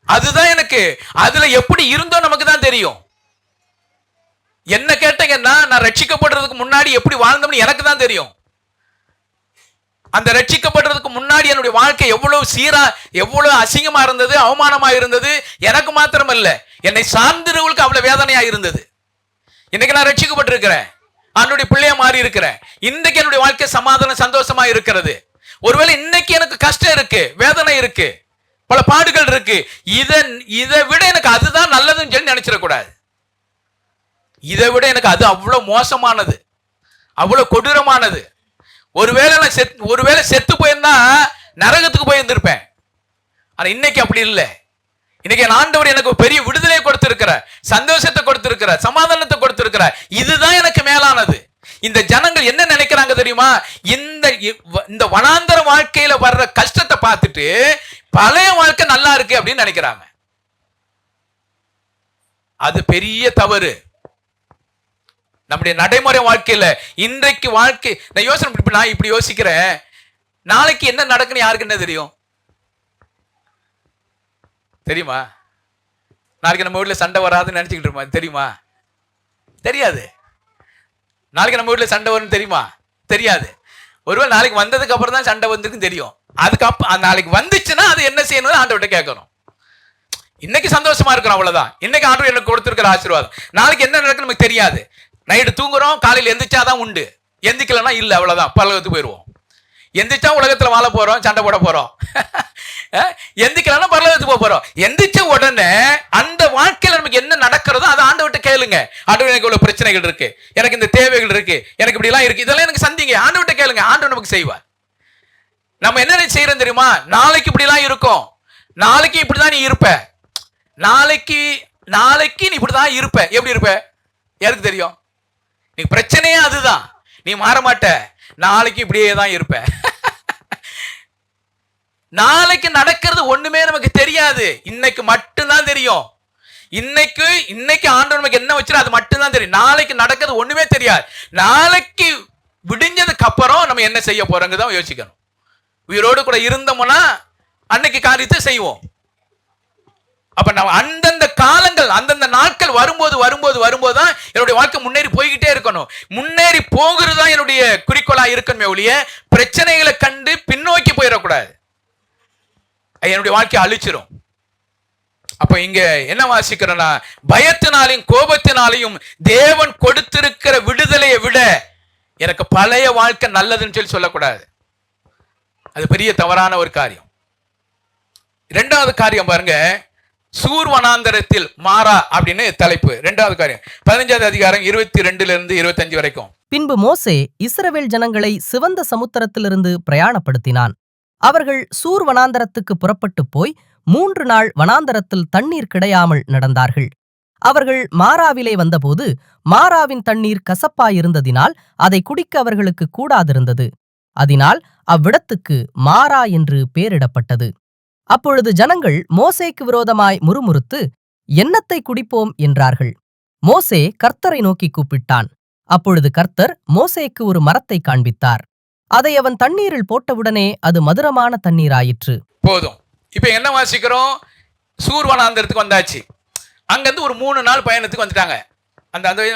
அதுதான் எனக்கு, அதுல எப்படி இருந்தோ நமக்கு தான் தெரியும். என்ன கேட்டீங்கன்னா, நான் ரட்சிக்கப்படுறதுக்கு முன்னாடி எப்படி வாழ்ந்தோம்னு எனக்கு தான் தெரியும். அந்த ரட்சிக்கப்படுறதுக்கு முன்னாடி என்னுடைய வாழ்க்கை எவ்வளவு சீரா, எவ்வளவு அசிங்கமா இருந்தது, அவமானமா இருந்தது. எனக்கு மாத்திரம் இல்ல, என்னை சார்ந்தவர்களுக்கு அவ்வளவு வேதனையா இருந்தது. இன்னைக்கு நான் ரட்சிக்கப்பட்டிருக்கிறேன், என்னுடைய பிள்ளைய மாறி இருக்கிறேன். இன்னைக்கு என்னுடைய வாழ்க்கை சமாதானம், சந்தோஷமா இருக்கிறது. ஒருவேளை இன்னைக்கு எனக்கு கஷ்டம் இருக்கு, வேதனை இருக்கு, பல பாடுகள் இருக்கு. இதை விட எனக்கு அதுதான் நல்லதுன்னு சொல்லி நினைச்சிடக்கூடாது. இதை விட எனக்கு அது அவ்வளவு மோசமானது, அவ்வளவு கொடூரமானது. ஒருவேளை செத்து போயிருந்தா நரகத்துக்கு போயிருந்திருப்பேன். ஆனா இன்னைக்கு அப்படி இல்லை. இன்னைக்கு என் ஆண்டவர் எனக்கு பெரிய விடுதலையை கொடுத்திருக்கிற, சந்தோஷத்தை கொடுத்திருக்கிற, சமாதானத்தை கொடுத்திருக்கிற. இதுதான் எனக்கு மேலானது. இந்த ஜனங்கள் என்ன நினைக்கிறாங்க தெரியுமா? இந்த வனாந்தர வாழ்க்கையில வர்ற கஷ்டத்தை பார்த்துட்டு பழைய வாழ்க்கை நல்லா இருக்கு அப்படின்னு நினைக்கிறாங்க. அது பெரிய தவறு. நம்முடைய நடைமுறை வாழ்க்கையில இன்றைக்கு வாழ்க்கை நான் இப்படி யோசிக்கிறேன், நாளைக்கு என்ன நடக்குன்னு யாருக்கு என்ன தெரியும்? தெரியுமா? நாளைக்கு நம்ம வீட்டுல சண்டை வராதுன்னு நினைச்சுக்கிட்டு இருப்போம், தெரியுமா? தெரியாது. நாளைக்கு நம்ம வீட்டுல சண்டை வரும்னு தெரியுமா? தெரியாது. ஒருவேளை நாளைக்கு வந்ததுக்கு அப்புறம் தான் சண்டை வந்திருக்குன்னு தெரியும். அதுக்கப்புறம் நாளைக்கு வந்துச்சுன்னா அது என்ன செய்யணும் ஆண்டவர்கிட்ட கேட்கணும். இன்னைக்கு சந்தோஷமா இருக்கிறோம், அவ்வளவுதான். இன்னைக்கு ஆண்டவர் எனக்கு கொடுத்திருக்கிற ஆசீர்வாதம். நாளைக்கு என்ன நடக்குன்னு நமக்கு தெரியாது. நைட்டு தூங்குறோம், காலையில் எந்திரிச்சாதான் உண்டு, எந்திக்கலன்னா இல்லை, அவ்வளவுதான், பரலோகத்துக்கு போயிடுவோம். எந்திரிச்சா உலகத்துல வாழ போறோம், சண்டை போட போறோம். எந்திக்கலன்னா பரலோகத்துக்கு போக போறோம். எந்திரிச்ச உடனே அந்த வாழ்க்கையில நமக்கு என்ன நடக்கிறதோ அதை ஆண்டவர்கிட்ட கேளுங்க. ஆண்டவர், எனக்கு இவ்வளவு பிரச்சனைகள் இருக்கு, எனக்கு இந்த தேவைகள் இருக்கு, எனக்கு இப்படி எல்லாம் இருக்கு, இதெல்லாம் எனக்கு சந்திங்க. ஆண்டவர்கிட்ட கேளுங்க, ஆண்டவர் நமக்கு செய்வார். நம்ம என்ன செய்யறோம் தெரியுமா? நாளைக்கு இப்படி எல்லாம் இருக்கும், நாளைக்கு இப்படிதான் நீ இருப்ப, நாளைக்கு நீ இப்படிதான் இருப்ப. எப்படி இருப்ப யாருக்கு தெரியும்? நீ பிரச்சனையே அதுதான், நீ மாற மாட்ட, நாளைக்கு இப்படியே தான் இருப்ப. நாளைக்கு நடக்கிறது ஒண்ணுமே நமக்கு தெரியாது, இன்னைக்கு மட்டும்தான் தெரியும். இன்னைக்கு ஆண்டவர் நமக்கு என்ன வச்சிரு அது மட்டும்தான் தெரியும். நாளைக்கு நடக்கிறது ஒண்ணுமே தெரியாது. நாளைக்கு விடிஞ்சதுக்கு அப்புறம் நம்ம என்ன செய்ய போறோங்க தான் யோசிக்கணும். உயிரோடு கூட இருந்தோம்னா அன்னைக்கு காரியத்தை செய்வோம். அப்ப நம்ம அந்தந்த காலங்கள், அந்தந்த நாட்கள் வரும்போது தான் என்னுடைய வாழ்க்கை முன்னேறி போய்கிட்டே இருக்கணும். முன்னேறி போகிறது தான் என்னுடைய குறிக்கோளா இருக்கணுமே ஒழிய பிரச்சனைகளை கண்டு பின்னோக்கி போயிடக்கூடாது. என்னுடைய வாழ்க்கையை அழிச்சிரும். அப்ப இங்க என்ன வாசிக்கிறோம்னா, பயத்தினாலையும் கோபத்தினாலையும் தேவன் கொடுத்திருக்கிற விடுதலையை விட எனக்கு பழைய வாழ்க்கை நல்லதுன்னு சொல்லி சொல்லக்கூடாது. அது பெரிய தவறான ஒரு காரியம். இரண்டாவது காரியம் பாருங்க, சூர் வனாந்தரத்தில் மாறா அப்படின்னு தலைப்பு. இரண்டாவது காரியம் 15வது அதிகாரம் 22 - 25 வரைக்கும். பின்பு மோசே இஸ்ரவேல் ஜனங்களை சிவந்த சமுத்திரத்திலிருந்து பிரயாணப்படுத்தினான். அவர்கள் சூர் வனாந்தரத்துக்கு புறப்பட்டு போய் 3 நாள் வனாந்தரத்தில் தண்ணீர் கிடையாமல் நடந்தார்கள். அவர்கள் மாராவிலே வந்தபோது மாராவின் தண்ணீர் கசப்பாயிருந்ததினால் அதை குடிக்க அவர்களுக்கு கூடாதிருந்தது. அதனால் அவ்விடத்துக்கு மாரா என்று பேரிடப்பட்டது. அப்பொழுது ஜனங்கள் மோசேக்கு விரோதமாய் முறுமுறுத்து, என்னத்தை குடிப்போம் என்றார்கள். மோசே கர்த்தரை நோக்கி கூப்பிட்டான். அப்பொழுது கர்த்தர் மோசேக்கு ஒரு மரத்தை காண்பித்தார். அதை அவன் தண்ணீரில் போட்டவுடனே அது மதுரமான தண்ணீராயிற்று. போதும். இப்ப என்ன வாசிக்கிறோம்? சூர் வனாந்தரத்துக்கு வந்தாச்சு. அங்கிருந்து ஒரு 3 நாள் பயணத்துக்கு வந்துட்டாங்க.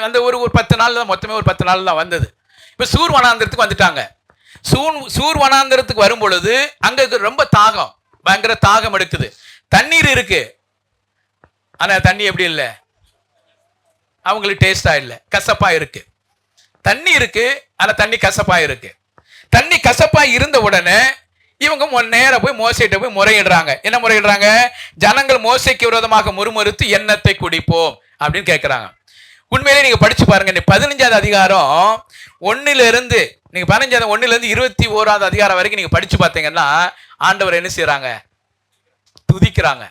அந்த ஒரு 10 நாள் தான், மொத்தமே ஒரு 10 நாள் தான் வந்தது. இப்ப சூர் வனாந்தரத்துக்கு வந்துட்டாங்க. சூர் வனாந்தரத்துக்கு வரும் பொழுது அங்க ரொம்ப தாகம், பயங்கர தாகம் எடுக்குது. தண்ணீர் இருக்கு, ஆனா தண்ணி எப்படி இல்லை, அவங்களுக்கு டேஸ்டா இல்லை, கசப்பா இருக்கு. தண்ணி இருக்கு, ஆனா தண்ணி கசப்பா இருக்கு. தண்ணி கசப்பா இருந்த உடனே இவங்க நேர போய் மோசைட்ட போய் முறையிடுறாங்க. என்ன முறையிடுறாங்க? ஜனங்கள் மோசைக்கு விரோதமாக முறுமுறுத்து என்னத்தை குடிப்போம் அப்படின்னு கேட்கிறாங்க. உண்மையிலே நீங்க படிச்சு பாருங்க. 15வது அதிகாரம் 1 நீங்க 15 1 21வது அதிகாரம் வரைக்கும் நீங்க படிச்சு பார்த்தீங்கன்னா ஆண்டவர் என்ன செய்யறாங்க? துதிக்கிறாங்க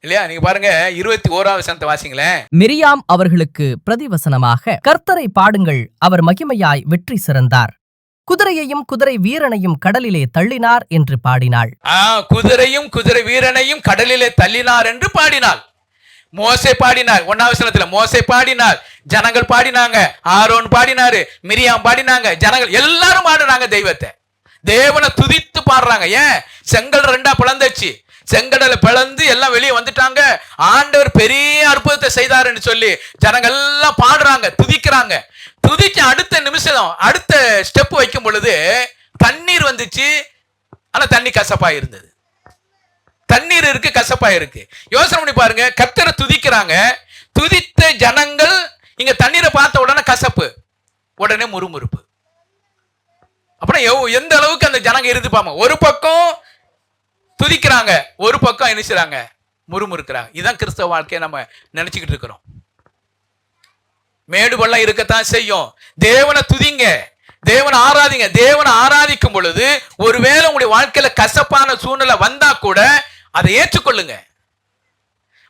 இல்லையா? நீங்க பாருங்க 21வது வசனத்தை வாசிங்களேன். மிரியாம் அவர்களுக்கு பிரதிவசனமாக, கர்த்தரை பாடுங்கள், அவர் மகிமையாய் வெற்றி சிறந்தார். குதிரையையும் குதிரை வீரனையும் கடலிலே தள்ளினார் என்று பாடினாள். குதிரையும் குதிரை வீரனையும் கடலிலே தள்ளினார் என்று பாடினாள். மோசே பாடினார். 1ஆம் வசனத்துல மோசே பாடினார், ஜனங்கள் பாடினாங்க, ஆரோன் பாடினாரு, மிரியாம் பாடினாங்க, ஜனங்கள் எல்லாரும் பாடினாங்க. தெய்வத்தை, தேவனை துதித்து பாடுறாங்க. ஏன்? செங்கல் 2ஆ பிளந்துச்சு. செங்கடலை பிளந்து எல்லாம் வெளியே வந்துட்டாங்க. ஆண்டவர் பெரிய அற்புதத்தை செய்தாருன்னு சொல்லி ஜனங்கள் எல்லாம் பாடுறாங்க, துதிக்கிறாங்க. துதிச்சு அடுத்த நிமிஷம் அடுத்த ஸ்டெப் வைக்கும் பொழுது தண்ணீர் வந்துச்சு. ஆனா தண்ணி கசப்பா இருந்தது. தண்ணீர் இருக்கு, கசப்பா இருக்கு. யோசனை பண்ணி பாருங்க. கர்த்தரை துதிக்கிறாங்க, துதித்த ஜனங்கள் இங்க தண்ணீரை பார்த்த உடனே கசப்பு, உடனே முறுமுறுப்பு. அப்புறம் எந்த அளவுக்கு அந்த ஜனங்க இருந்துப்பாங்க. ஒரு பக்கம் துதிக்கிறாங்க, ஒரு பக்கம் என்ன செய்றாங்க? முறுமுறுக்கிறாங்க. இதுதான் கிறிஸ்தவ வாழ்க்கையை நம்ம நினைச்சுக்கிட்டு இருக்கிறோம். மேடு பள்ளம் இருக்கத்தான் செய்யும். தேவனை துதிங்க, தேவனை ஆராதிங்க. தேவனை ஆராதிக்கும் பொழுது ஒருவேளை உங்களுடைய வாழ்க்கையில கசப்பான சூழ்நிலை வந்தா கூட அதை ஏற்றுக்கொள்ளுங்க.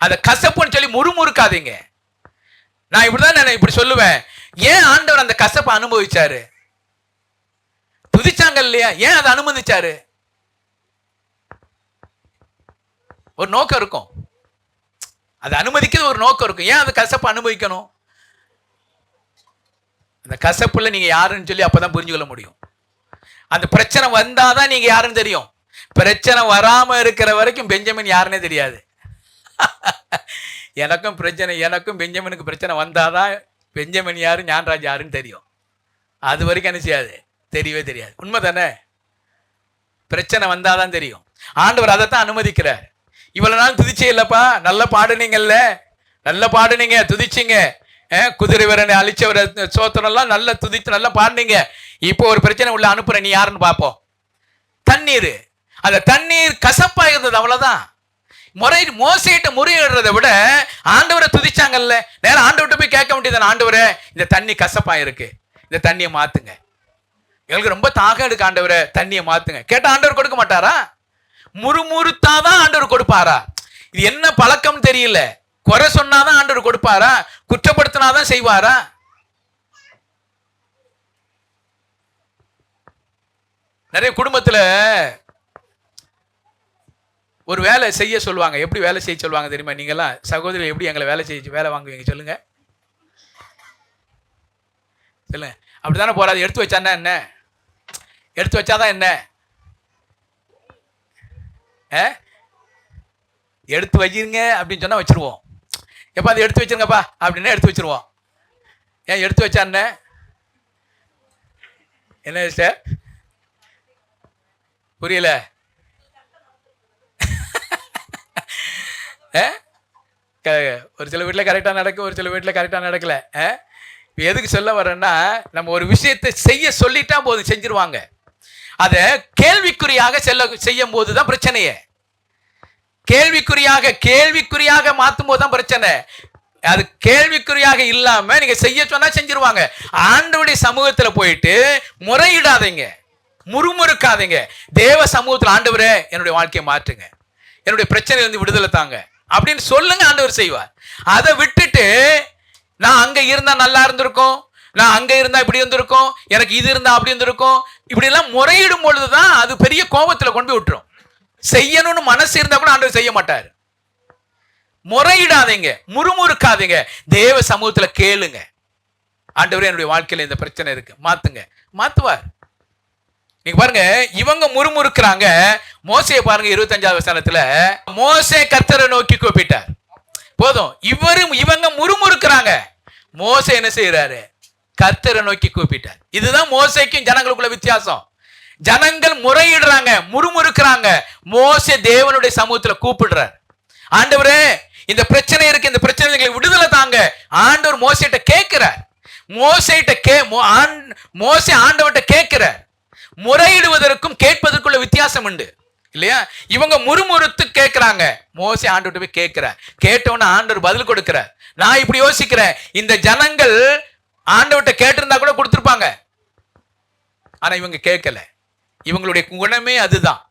அதை கசப்புன்னு சொல்லி முறுமுறுக்காதீங்க. நான் இப்படிதான் இப்படி சொல்லுவேன். ஏன் ஆண்டவர் அந்த கசப்பை அனுபவிச்சாரு? துதிச்சாங்க இல்லையா? ஏன் அதை அனுமதிச்சாரு? ஒரு நோக்கம் இருக்கும். அதை அனுமதிக்கிறது ஒரு நோக்கம் இருக்கும். ஏன் அந்த கசப்பை அனுபவிக்கணும்? அந்த கசப்புல நீங்க யாருன்னு சொல்லி அப்பதான் புரிஞ்சுக்கொள்ள முடியும். அந்த பிரச்சனை வந்தாதான் நீங்க யாருன்னு தெரியும். பிரச்சனை வராம இருக்கிற வரைக்கும் பெஞ்சமின் யாருன்னே தெரியாது. எனக்கும் பெஞ்சமினுக்கு பிரச்சனை வந்தாதான் பெஞ்சமின் யாரு, ஞானராஜ் யாருன்னு தெரியும். அது வரைக்கும் என்ன செய்யாது? தெரியவே தெரியாது. உண்மை தானே? பிரச்சனை வந்தாதான் தெரியும். ஆண்டவர் அதைத்தான் அனுமதிக்கிறார். இவ்வளவு நாள் துதிச்சே இல்லப்பா, நல்லா பாடுனீங்கல்ல, நல்லா பாடுனீங்க, துதிச்சிங்க, குதிரை வீரனை அழிச்சவர சோத்திரம்லாம் நல்லா துதித்து நல்லா பாடுனீங்க. இப்போ ஒரு பிரச்சனை உள்ள அனுப்புற, நீ யாருன்னு பார்ப்போம். தண்ணீர், அந்த தண்ணீர் கசப்பா இருந்தது, அவ்வளவுதான். மோசையிட்ட முறையிடுறதை விட ஆண்டவரை துதிச்சாங்கல்ல, நேரம் ஆண்டவர்கிட்ட போய் கேட்க வேண்டியது, ஆண்டவரே இந்த தண்ணி கசப்பா இருக்கு, இந்த தண்ணியை மாத்துங்க, எங்களுக்கு ரொம்ப தாகம் எடுக்க ஆண்டவரே, தண்ணியை மாத்துங்க. கேட்டா ஆண்டவர் கொடுக்க மாட்டாரா? முறுமுறுத்தாதான் ஆண்டவர் கொடுப்பாரா? இது என்ன பழக்கம் தெரியல. குறை சொன்னாதான் ஆண்டவர் கொடுப்பாரா? குற்றப்படுத்தினாதான் செய்வாரா? நிறைய குடும்பத்துல ஒரு வேலை செய்ய சொல்லுவாங்க. எப்படி வேலை செய்ய சொல்லுவாங்க தெரியுமா? நீங்கெல்லாம் சகோதரி எப்படி எங்களை வேலை வாங்குவீங்க சொல்லுங்க? சொல்லுங்க. அப்படித்தானே போறாது. எடுத்து வச்சான்னா என்ன? எடுத்து வச்சாதான் என்ன? எடுத்து வச்சிருங்க அப்படின்னு சொன்னா வச்சிருவோம். எப்ப அதை எடுத்து வச்சிருங்கப்பா அப்படின்னா எடுத்து வச்சிருவோம். ஏன் எடுத்து வச்சா என்ன சார்? புரியல? ஒரு சில வீட்டில் கரெக்டாக நடக்கும், ஒரு சில வீட்டில் கரெக்டாக நடக்கல. இப்போ எதுக்கு சொல்ல வரேன்னா, நம்ம ஒரு விஷயத்தை செய்ய சொல்லிட்டா போதும், செஞ்சிருவாங்க. அதை கேள்விக்குறியாக செய்யும் போது தான் பிரச்சனையே. கேள்விக்குறியாக மாற்றும் போது தான் பிரச்சனை. அது கேள்விக்குறியாக இல்லாம நீங்க செய்ய சொன்னா செஞ்சிருவாங்க. ஆண்டவருடைய சமூகத்துல போயிட்டு முறையிடாதீங்க, முறுமுறுக்காதீங்க. தேவ சமூகத்துல ஆண்டவரே என்னுடைய வாழ்க்கையை மாற்றுங்க, என்னுடைய பிரச்சனையில இருந்து விடுதலை தாங்க அப்படின்னு சொல்லுங்க, ஆண்டவர் செய்வார். அதை விட்டுட்டு நான் அங்க இருந்தா நல்லா இருந்திருக்கும், நான் அங்க இருந்தா இப்படி இருந்திருக்கும், எனக்கு இது இருந்தா அப்படி இருந்திருக்கும், இப்படி எல்லாம் முறையிடும் பொழுதுதான் அது பெரிய கோபத்துல கொண்டு போய் விட்டுரும். செய்யணும்னு மனசு இருந்தா கூட ஆண்டவர் செய்ய மாட்டார். முறையிடாதீங்க, முறுமுறுக்காதீங்க, தேவ சமூகத்துல கேளுங்க, ஆண்டவரே என்னுடைய வாழ்க்கையில இந்த பிரச்சனை இருக்கு, மாத்துங்க, மாத்துவார். நீங்க பாருங்க, இவங்க முறுமுறுக்கிறாங்க. மோசையை பாருங்க, 25வது வசனத்துல மோசே கர்த்தரை நோக்கி கூப்பிட்டார். போதும், இவங்க முறுமுறுக்கிறாங்க. மோசே என்ன செய்யறாரு? கர்த்தரை நோக்கி கூப்பிட்டார். இதுதான் மோசேக்கும் ஜனங்களுக்குள்ள வித்தியாசம். ஜனங்கள் முறையிடுறாங்க, முறுமுறுக்கிறாங்க. மோசே தேவனுடைய சமூகத்துல கூப்பிடுறார். ஆண்டவரே இந்த பிரச்சனை இருக்கு, இந்த பிரச்சனை விடுதலை தாங்க. ஆண்டவர் மோசேட்ட கேட்கிறார். மோசே ஆண்டவர்கிட்ட கேட்கிறார். முறையிடுவதற்கும் கேட்பதற்குள்ள வித்தியாசம் உண்டு இல்லையா? இவங்க முறுமுறுத்து கேட்கிறாங்க, மோசே ஆண்டவர்கிட்ட போய் கேட்கிறார். கேட்டவன ஆண்டவர் பதில் கொடுக்கிறார். நான் இப்படி யோசிக்கிறேன், இந்த ஜனங்கள் ஆண்டவர்கிட்ட கேட்டிருந்தா கூட கொடுத்திருப்பாங்க. ஆனா இவங்க கேட்கல. இவங்களுடைய குணமே அதுதான்.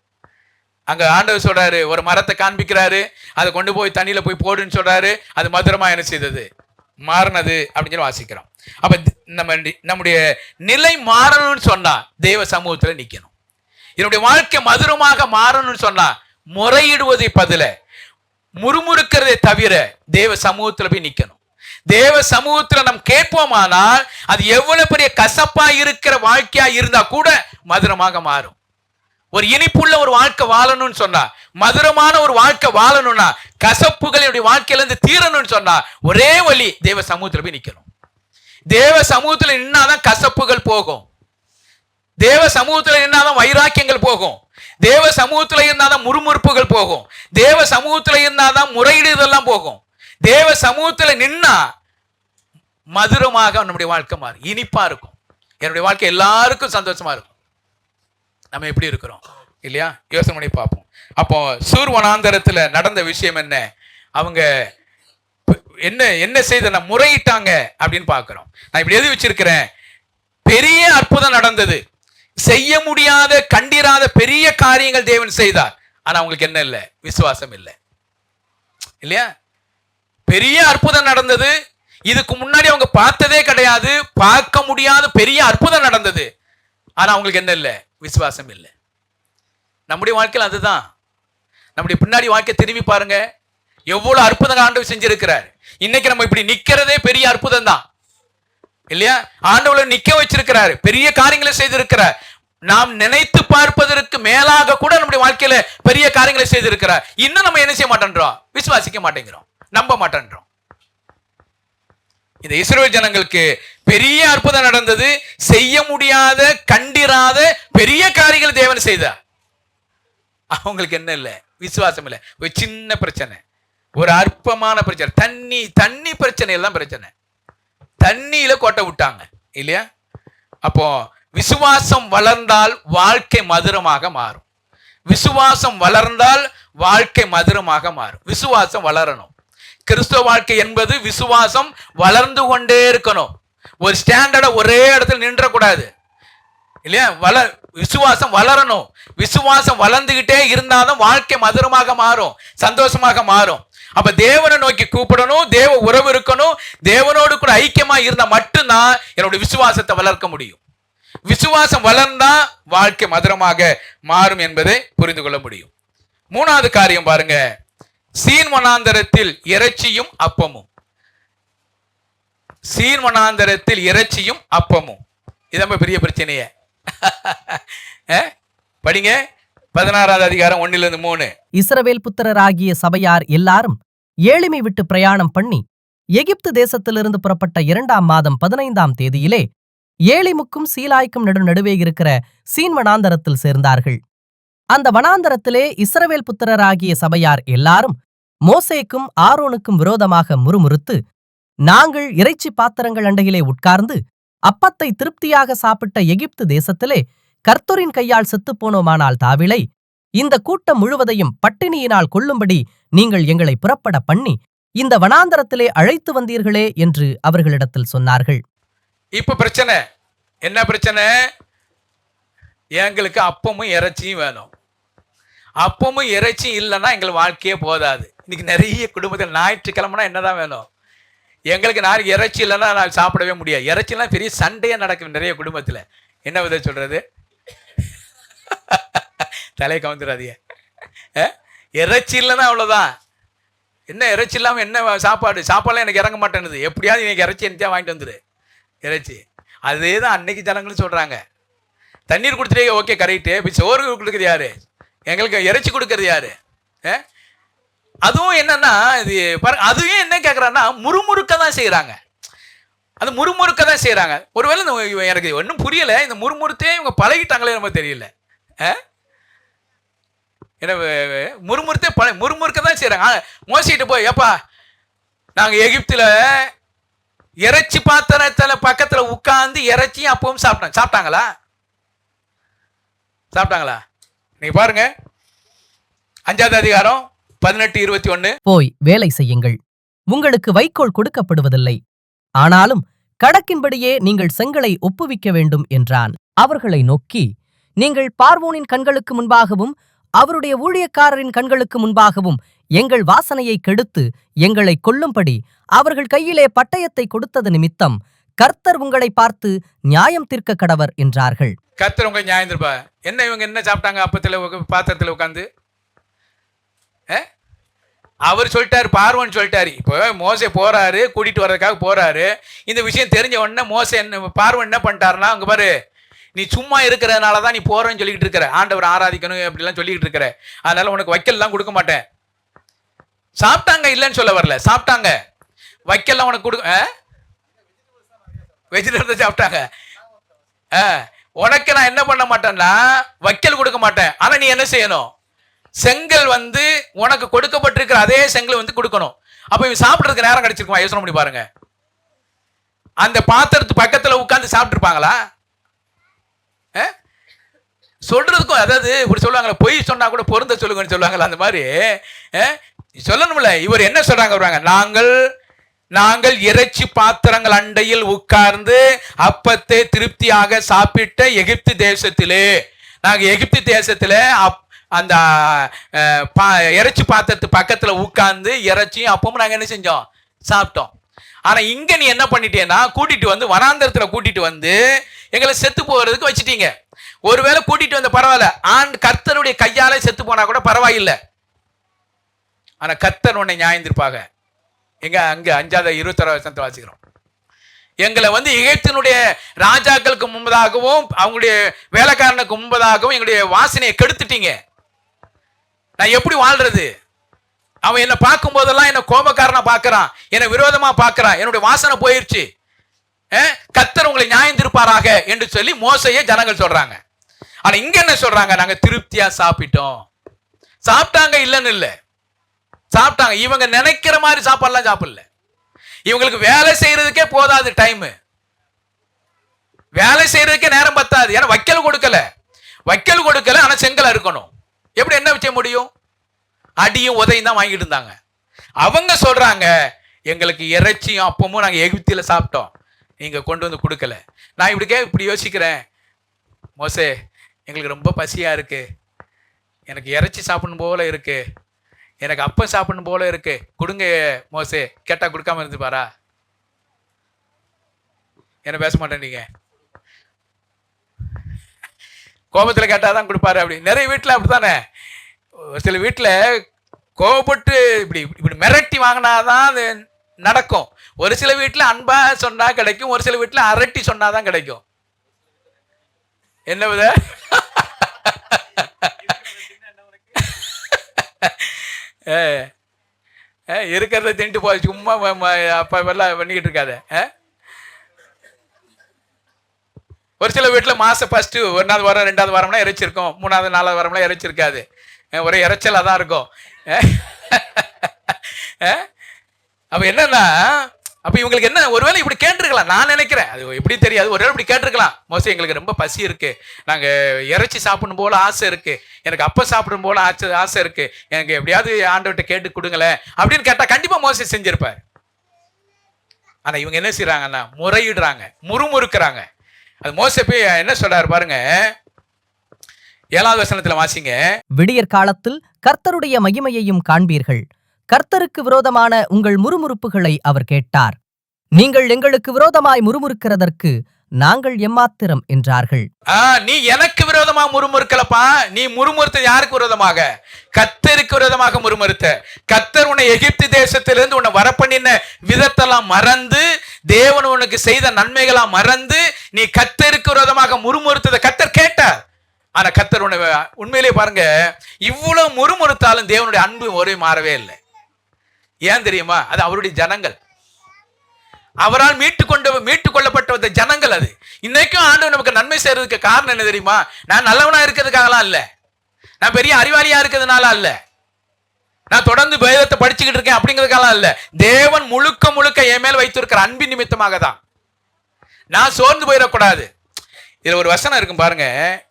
அங்க ஆண்டவர் சொல்றாரு, ஒரு மரத்தை காண்பிக்கிறாரு, அதை கொண்டு போய் தண்ணியில போய் போடுன்னு சொல்றாரு. அது மதுரமா என்ன செய்தது? மாறினது அப்படின்னு சொல்லி வாசிக்கிறோம். அப்ப நம்முடைய நிலை மாறணும்னு சொன்னா தேவ சமூகத்துல நிக்கணும். என்னுடைய வாழ்க்கை மதுரமாக மாறணும்னு சொன்னா முறையிடுவதை பதில முறுமுறுக்கிறதை தவிர தேவ சமூகத்துல போய் நிக்கணும். தேவ சமூகத்துல நாம் கேட்போமானால் அது எவ்வளவு பெரிய கசப்பா இருக்கிற வாழ்க்கையா இருந்தா கூட மதுரமாக மாறும். ஒரு இனிப்புள்ள ஒரு வாழ்க்கை வாழணும்னு சொன்னா, மதுரமான ஒரு வாழ்க்கை வாழணும்னா, கசப்புகள் என்னுடைய வாழ்க்கையில இருந்து தீரணும்னு சொன்னா ஒரே வழி தேவ சமூகத்துல போய் நிக்கணும். தேவ சமூகத்துல நின்னாதான் கசப்புகள் போகும். தேவ சமூகத்துல இருந்தாதான் வைராக்கியங்கள் போகும். தேவ சமூகத்துல இருந்தாதான் முறுமுறுப்புகள் போகும். தேவ சமூகத்துல இருந்தாதான் முறையீடுதெல்லாம் போகும். தேவ சமூகத்துல நின்னா மதுரமாக நம்முடைய வாழ்க்கை மாறும், இனிப்பா இருக்கும். என்னுடைய வாழ்க்கை எல்லாருக்கும் சந்தோஷமா இருக்கும். நம்ம எப்படி இருக்கிறோம் இல்லையா? யோசனை பண்ணி பார்ப்போம். அப்போ சூர் வனாந்தரத்துல நடந்த விஷயம் என்ன? அவங்க என்ன செய்த முறையிட்டாங்க அப்படின்னு பார்க்கிறோம். நான் இப்படி எழுதி வச்சிருக்கிறேன். பெரிய அற்புதம் நடந்தது. செய்ய முடியாத கண்டிராத பெரிய காரியங்கள் தேவன் செய்தார். ஆனா அவங்களுக்கு என்ன இல்லை? விசுவாசம் இல்லை இல்லையா? பெரிய அற்புதம் நடந்தது. இதுக்கு முன்னாடி அவங்க பார்த்ததே கிடையாது. பார்க்க முடியாத பெரிய அற்புதம் நடந்தது. ஆனா அவங்களுக்கு என்ன இல்லை? விசுவாசம் இல்லை. நம்முடைய வாழ்க்கையில் அதுதான். நம்முடைய பின்னாடி வாழ்க்கை திரும்பி பாருங்க, எவ்வளவு அற்புதம் ஆண்டவர் செஞ்சிருக்கிறார். இன்னைக்கு நம்ம இப்படி நிக்கிறதே பெரிய அற்புதம் தான் இல்லையா? ஆண்டவர் நிக்க வச்சிருக்கிறார், பெரிய காரியங்களை செய்திருக்கிறார். நாம் நினைத்து பார்ப்பதற்கு மேலாக கூட நம்முடைய வாழ்க்கையில பெரிய காரியங்களை செய்திருக்கிறார். இன்னும் நம்ம என்ன செய்ய மாட்டேன்றோம்? விசுவாசிக்க மாட்டேங்கிறோம், நம்ப மாட்டேன்றோம். இந்த இஸ்ரவேல் ஜனங்களுக்கு பெரிய அற்புதம் நடந்தது. செய்ய முடியாத கண்டிராத பெரிய காரியங்களை தேவன் செய்தார். அவங்களுக்கு என்ன இல்லை? விசுவாசம் இல்லை. ஒரு சின்ன பிரச்சனை, ஒரு அற்பமான பிரச்சனை, தண்ணி பிரச்சனையில தான் பிரச்சனை. தண்ணியில கோட்டை விட்டாங்க இல்லையா? அப்போ விசுவாசம் வளர்ந்தால் வாழ்க்கை மதுரமாக மாறும். விசுவாசம் வளர்ந்தால் வாழ்க்கை மதுரமாக மாறும். விசுவாசம் வளரணும். கிறிஸ்துவ வாழ்க்கை என்பது விசுவாசம் வளர்ந்து கொண்டே இருக்கணும். ஒரு ஸ்டாண்டர்ட ஒரே இடத்துல நின்றக்கூடாது இல்லையா? விசுவாசம் வளரணும். விசுவாசம் வளர்ந்துகிட்டே இருந்தாலும் வாழ்க்கை மதுரமாக மாறும், சந்தோஷமாக மாறும். அப்ப தேவனை நோக்கி கூப்பிடணும், தேவ உறவு இருக்கணும். தேவனோடு கூட ஐக்கியமா இருந்தா மட்டும்தான் என்னுடைய விசுவாசத்தை வளர்க்க முடியும். விசுவாசம் வளர்ந்தா வாழ்க்கை மதுரமாக மாறும் என்பதை புரிந்து கொள்ள முடியும். மூணாவது காரியம் பாருங்க, சீன் வனாந்தரத்தில் இறைச்சியும் அப்பமும். சீன் வனாந்தரத்தில் இறைச்சியும் அப்பமும், இது பெரிய பிரச்சனையே. படிங்க 16வது அதிகாரம் 1-3. இஸ்ரவேல் புத்திரராகிய சபையார் எல்லாரும் ஏளிமை விட்டு பிரயாணம் பண்ணி எகிப்து தேசத்திலிருந்து புறப்பட்ட 2ஆம் மாதம் 15ஆம் தேதியிலே ஏளிமுக்கும் சீலாய்க்கும் நடுவே இருக்கிற சீன் வனாந்தரத்தில் சேர்ந்தார்கள். அந்த வனாந்தரத்திலே இஸ்ரவேல் புத்திரராகிய சபையார் எல்லாரும் மோசேக்கும் ஆரோனுக்கும் விரோதமாக முறுமுறுத்து, நாங்கள் இறைச்சி பாத்திரங்கள் அண்டையிலே உட்கார்ந்து அப்பத்தை திருப்தியாக சாப்பிட்ட எகிப்து தேசத்திலே கர்த்தரின் கையால் செத்துப்போனோமானால் தாவிளை, இந்த கூட்டம் முழுவதையும் பட்டினியினால் கொல்லும்படி நீங்கள் எங்களை புறப்பட பண்ணி இந்த வனாந்தரத்திலே அழைத்து வந்தீர்களே என்று அவர்களிடத்தில் சொன்னார்கள். இப்ப பிரச்சனை என்ன? பிரச்சனை, எங்களுக்கு அப்பமும் இறைச்சியும் வேணும். அப்பமும் இறைச்சியும் இல்லைன்னா எங்கள் வாழ்க்கையே போதாது. இன்னைக்கு நிறைய குடும்பத்தில் ஞாயிற்றுக்கிழமைனா என்னதான் வேணும்? எங்களுக்கு நாளைக்கு இறைச்சி இல்லைன்னா நான் சாப்பிடவே முடியாது. இறைச்சிலாம் பெரிய சண்டையே நடக்கும் நிறைய குடும்பத்தில். என்ன வித சொல்றது? தலை கவுந்துடாதீங்க. இறைச்சி இல்லைன்னா அவ்வளோதான். என்ன இறைச்சி இல்லாமல் என்ன சாப்பாடுலாம் எனக்கு இறங்க மாட்டேன்னுது. எப்படியாவது இன்னைக்கு இறைச்சி என்னத்தையா வாங்கிட்டு வந்துடு இறைச்சி. அதே தான் அன்னைக்கு ஜனங்களும் சொல்கிறாங்க. தண்ணீர் கொடுத்துட்டே ஓகே கரெக்டு, இப்போ சோறு கொடுக்குறது யாரு? எங்களுக்கு இறைச்சி கொடுக்கறது யாரு? அதுவும் என்னன்னா இது அதுவும் என்ன கேட்குறாங்கன்னா முறுமுறுக்க தான் செய்கிறாங்க. அது முறுமுறுக்க தான் செய்கிறாங்க. ஒருவேளை எனக்கு ஒன்றும் புரியலை, இந்த முறுமுறுத்தே இவங்க பழகிட்டாங்களே நம்ம தெரியல. என்ன முறுமுறுக்க தான் செய்கிறாங்க. மோசிட்டு போய், ஏப்பா நாங்கள் எகிப்தில் இறைச்சி பாத்திரத்தில் பக்கத்தில் உட்கார்ந்து இறைச்சியும் அப்பவும் சாப்பிட்டாங்களா? நீங்க பாருங்க 5வது அதிகாரம் 18-21. போய் வேலை செய்யுங்கள், உங்களுக்கு வைக்கோல் கொடுக்கப்படுவதில்லை, ஆனாலும் கணக்கின்படியே நீங்கள் செங்கலை ஒப்புவிக்க வேண்டும் என்றான். அவர்களை நோக்கி, நீங்கள் பார்வோனின் கண்களுக்கு முன்பாகவும் அவருடைய ஊழியக்காரரின் கண்களுக்கு முன்பாகவும் எங்கள் வாசனையை கெடுத்து எங்களை கொல்லும்படி அவர்கள் கையிலே பட்டயத்தை கொடுத்தது நிமித்தம் கர்த்தர் உங்களை பார்த்து நியாயம் தீர்க்க கடவர் என்றார்கள். கர்த்தர் உங்களை நியாயம் தீர்ப்பா. என்ன இவங்க என்ன சாப்பிட்டாங்க அப்பத்துல பாத்திரத்துல உட்காந்து? அவர் சொல்லிட்டாரு, பார்வன் சொல்லிட்டாரு. இப்போ மோசே போறாரு, கூட்டிட்டு வர்றதுக்காக போறாரு. இந்த விஷயம் தெரிஞ்ச உடனே மோசே பார்வன் என்ன பண்ணிட்டாருன்னா, அங்க பாரு, நீ சும்மா இருக்கிறதுனால தான் நீ போறேன்னு சொல்லிக்கிட்டு இருக்கிற, ஆண்டவர் ஆராதிக்கணும் அப்படிலாம் சொல்லிக்கிட்டு இருக்கிற, அதனால உனக்கு வைக்கல்லாம் கொடுக்க மாட்டேன். சாப்பிட்டாங்க, இல்லைன்னு சொல்ல வரல, சாப்பிட்டாங்க. வைக்கல்லாம் உனக்கு கொடுக்க, வெஜிடபிள் சாப்பிட்டாங்க. உனக்கு நான் என்ன பண்ண மாட்டேன்னா வைக்கல் கொடுக்க மாட்டேன். ஆனா நீ என்ன செய்யணும்? செங்கல் உனக்கு கொடுக்கப்பட்டிருக்கிற அதே செங்கல் கொடுக்கணும். அப்ப இவன் சாப்பிடுறதுக்கு நேரம் கிடைச்சிருக்குமா? யோசனை பண்ணி பாருங்க. அந்த பாத்திரத்து பக்கத்துல உட்கார்ந்து சாப்பிட்டு இருப்பாங்களா? சொல்றதுக்கும், அதாவது இப்படி சொல்லுவாங்களா, பொய் சொன்னா கூட பொருந்த சொல்லுங்கன்னு சொல்லுவாங்களா, அந்த மாதிரி சொல்லணும்ல. இவர் என்ன சொல்றாங்க? நாங்கள் இறைச்சி பாத்திரங்கள் அண்டையில் உட்கார்ந்து அப்பத்தை திருப்தியாக சாப்பிட்ட எகிப்து தேசத்திலே, நாங்க எகிப்து தேசத்திலே அந்த இறைச்சி பாத்திரத்து பக்கத்துல உட்கார்ந்து இறைச்சியும் அப்பவும் நாங்க என்ன செஞ்சோம்? சாப்பிட்டோம். ஆனா இங்க நீ என்ன பண்ணிட்டேன்னா, கூட்டிட்டு வனாந்தரத்துல கூட்டிட்டு எங்களை செத்து போகிறதுக்கு வச்சுட்டீங்க. ஒருவேளை கூட்டிட்டு வந்த பரவாயில்ல, கர்த்தருடைய கையால செத்து போனா கூட பரவாயில்லை. ஆனா கர்த்தர் உன்னை நியாயந்திருப்பாங்க. எங்க அங்க 5:26 வாசிக்கிறோம். எங்களை எகிப்தினுடைய ராஜாக்களுக்கு முன்பதாகவும் அவங்களுடைய வேலைக்காரனுக்கு முன்பதாகவும் எங்களுடைய வாசனையை கெடுத்துட்டீங்க. நான் எப்படி வாழ்றது? அவன் என்ன பார்க்கும் போதெல்லாம் என்ன கோபக்காரனா பார்க்கறான், என்ன விரோதமா பார்க்கறான், என்னுடைய வாசனை போயிருச்சு. கர்த்தர் உங்களை நியாயம் தீர்ப்பாராக என்று சொல்லி மோசையே ஜனங்கள் சொல்றாங்க. ஆனா இங்க என்ன சொல்றாங்க? நாங்க திருப்தியா சாப்பிட்டோம். சாப்பிட்டாங்க, இல்லைன்னு இல்லை, சாப்பிட்டாங்க. இவங்க நினைக்கிற மாதிரி சாப்பாடுலாம் சாப்பிடல. இவங்களுக்கு வேலை செய்யறதுக்கே போதாது டைம், வேலை செய்யறதுக்கே நேரம் பத்தாது. ஏன்னா வைக்கல் கொடுக்கல, ஆனா செங்கல் இருக்கணும். எப்படி என்ன செய்ய முடியும்? அடியும் உதையும் தான் வாங்கிட்டு இருந்தாங்க. அவங்க சொல்றாங்க, எங்களுக்கு இறைச்சியும் அப்பமும் நாங்க எகிப்தில சாப்பிட்டோம், நீங்க கொண்டு கொடுக்கல. நான் இப்படி யோசிக்கிறேன், மோசே எங்களுக்கு ரொம்ப பசியா இருக்கு, எனக்கு இறைச்சி சாப்பிடணும் போல இருக்கு, எனக்கு அப்பம் சாப்பிடணும் போல இருக்கு, கொடுங்க மோசே. கேட்டா கொடுக்காம இருந்துப்பாரா? என்ன பேச மாட்டேன், நீங்க கோபத்துல கேட்டாதான் கொடுப்பாரு. அப்படி நிறைய வீட்டுல அப்படித்தானே. சில வீட்டுல கோபப்பட்டு இப்படி மிரட்டி வாங்கினாதான் அது நடக்கும். ஒரு சில வீட்டுல அன்பா சொன்னா கிடைக்கும், ஒரு சில வீட்டுல அரட்டி சொன்னாதான் கிடைக்கும். என்ன வித இருக்கிறத தின்ட்டு போய் சும்மா அப்ப எல்லாம் பண்ணிக்கிட்டு இருக்காத. ஒரு சில வீட்டுல மாசம் ஃபர்ஸ்ட் 1வது வாரம் 2வது வாரம்னா இறைச்சி இருக்கும், 3வது 4வது வாரம்லாம் இறைச்சி இருக்காது, ஒரே இறைச்சலா தான் இருக்கும். அப்ப என்னன்னா, அப்ப இவங்களுக்கு என்ன, ஒருவேளை இப்படி கேட்டிருக்கலாம், நான் நினைக்கிறேன். அது எப்படி தெரியாது, ஒருவேளை இப்படி கேட்டிருக்கலாம், மோசே எங்களுக்கு ரொம்ப பசி இருக்கு, நாங்க இறைச்சி சாப்பிடணும் போல ஆசை இருக்கு, எனக்கு அப்ப சாப்பிடணும் போல ஆசை இருக்கு, எனக்கு எப்படியாவது ஆண்டவர்கிட்ட கேட்டு கொடுங்களேன் அப்படின்னு கேட்டா கண்டிப்பா மோசே செஞ்சிருப்பார். ஆனா இவங்க என்ன செய்யறாங்கன்னா, முறையிடுறாங்க, முறுமுறுக்கிறாங்க. அது மோசே போய் என்ன சொல்றாரு பாருங்க, 7வது வசனத்துல வாசிங்க. விடியற் காலத்தில் கர்த்தருடைய மகிமையையும் காண்பீர்கள். கர்த்தருக்கு விரோதமான உங்கள் முறுமுறுப்புகளை அவர் கேட்டார். நீங்கள் எங்களுக்கு விரோதமாய் முறுமுறுக்கிறதற்கு நாங்கள் எம்மாத்திரம் என்றார்கள். நீ எனக்கு விரோதமா முறுமுறுக்கலப்பா, நீ முறுமுறுத்த யாருக்கு விரோதமாக? கர்த்தருக்கு விரோதமாக முறுமுறுத்த. கர்த்தர் உன்னை எகிப்து தேசத்திலிருந்து உன்னை வரப்பண்ணின விதத்தெல்லாம் மறந்து, தேவன் உனக்கு செய்த நன்மைகளா மறந்து, நீ கர்த்தருக்கு விரோதமாக முறுமுறுத்ததை கர்த்தர் கேட்டார். ஆனா கர்த்தர் உன்னை உண்மையிலேயே பாருங்க, இவ்வளவு முறுமுறுத்தாலும் தேவனுடைய அன்பு ஒரே மாறவே இல்லை. ஏன் தெரியுமா? அது அவருடைய ஜனங்கள், அவரால் மீட்டு கொள்ளப்பட்ட ஜனங்கள். அது இன்னைக்கும் ஆண்டவர் நமக்கு நன்மை செய்யறதுக்கு காரணம் என்ன தெரியுமா? நான் நல்லவனா இருக்கிறதுக்காகலாம் இல்ல, நான் பெரிய அறிவாளியா இருக்கிறதுனால அல்ல, நான் தொடர்ந்து வேதத்தை படிச்சுக்கிட்டு இருக்கேன் அப்படிங்கிறதுக்காக இல்ல. தேவன் முழுக்க என் மேல் வைத்திருக்கிற அன்பின் நிமித்தமாக தான். நான் சோர்ந்து போயிடக்கூடாது. இதுல ஒரு வசனம் இருக்கும் பாருங்க,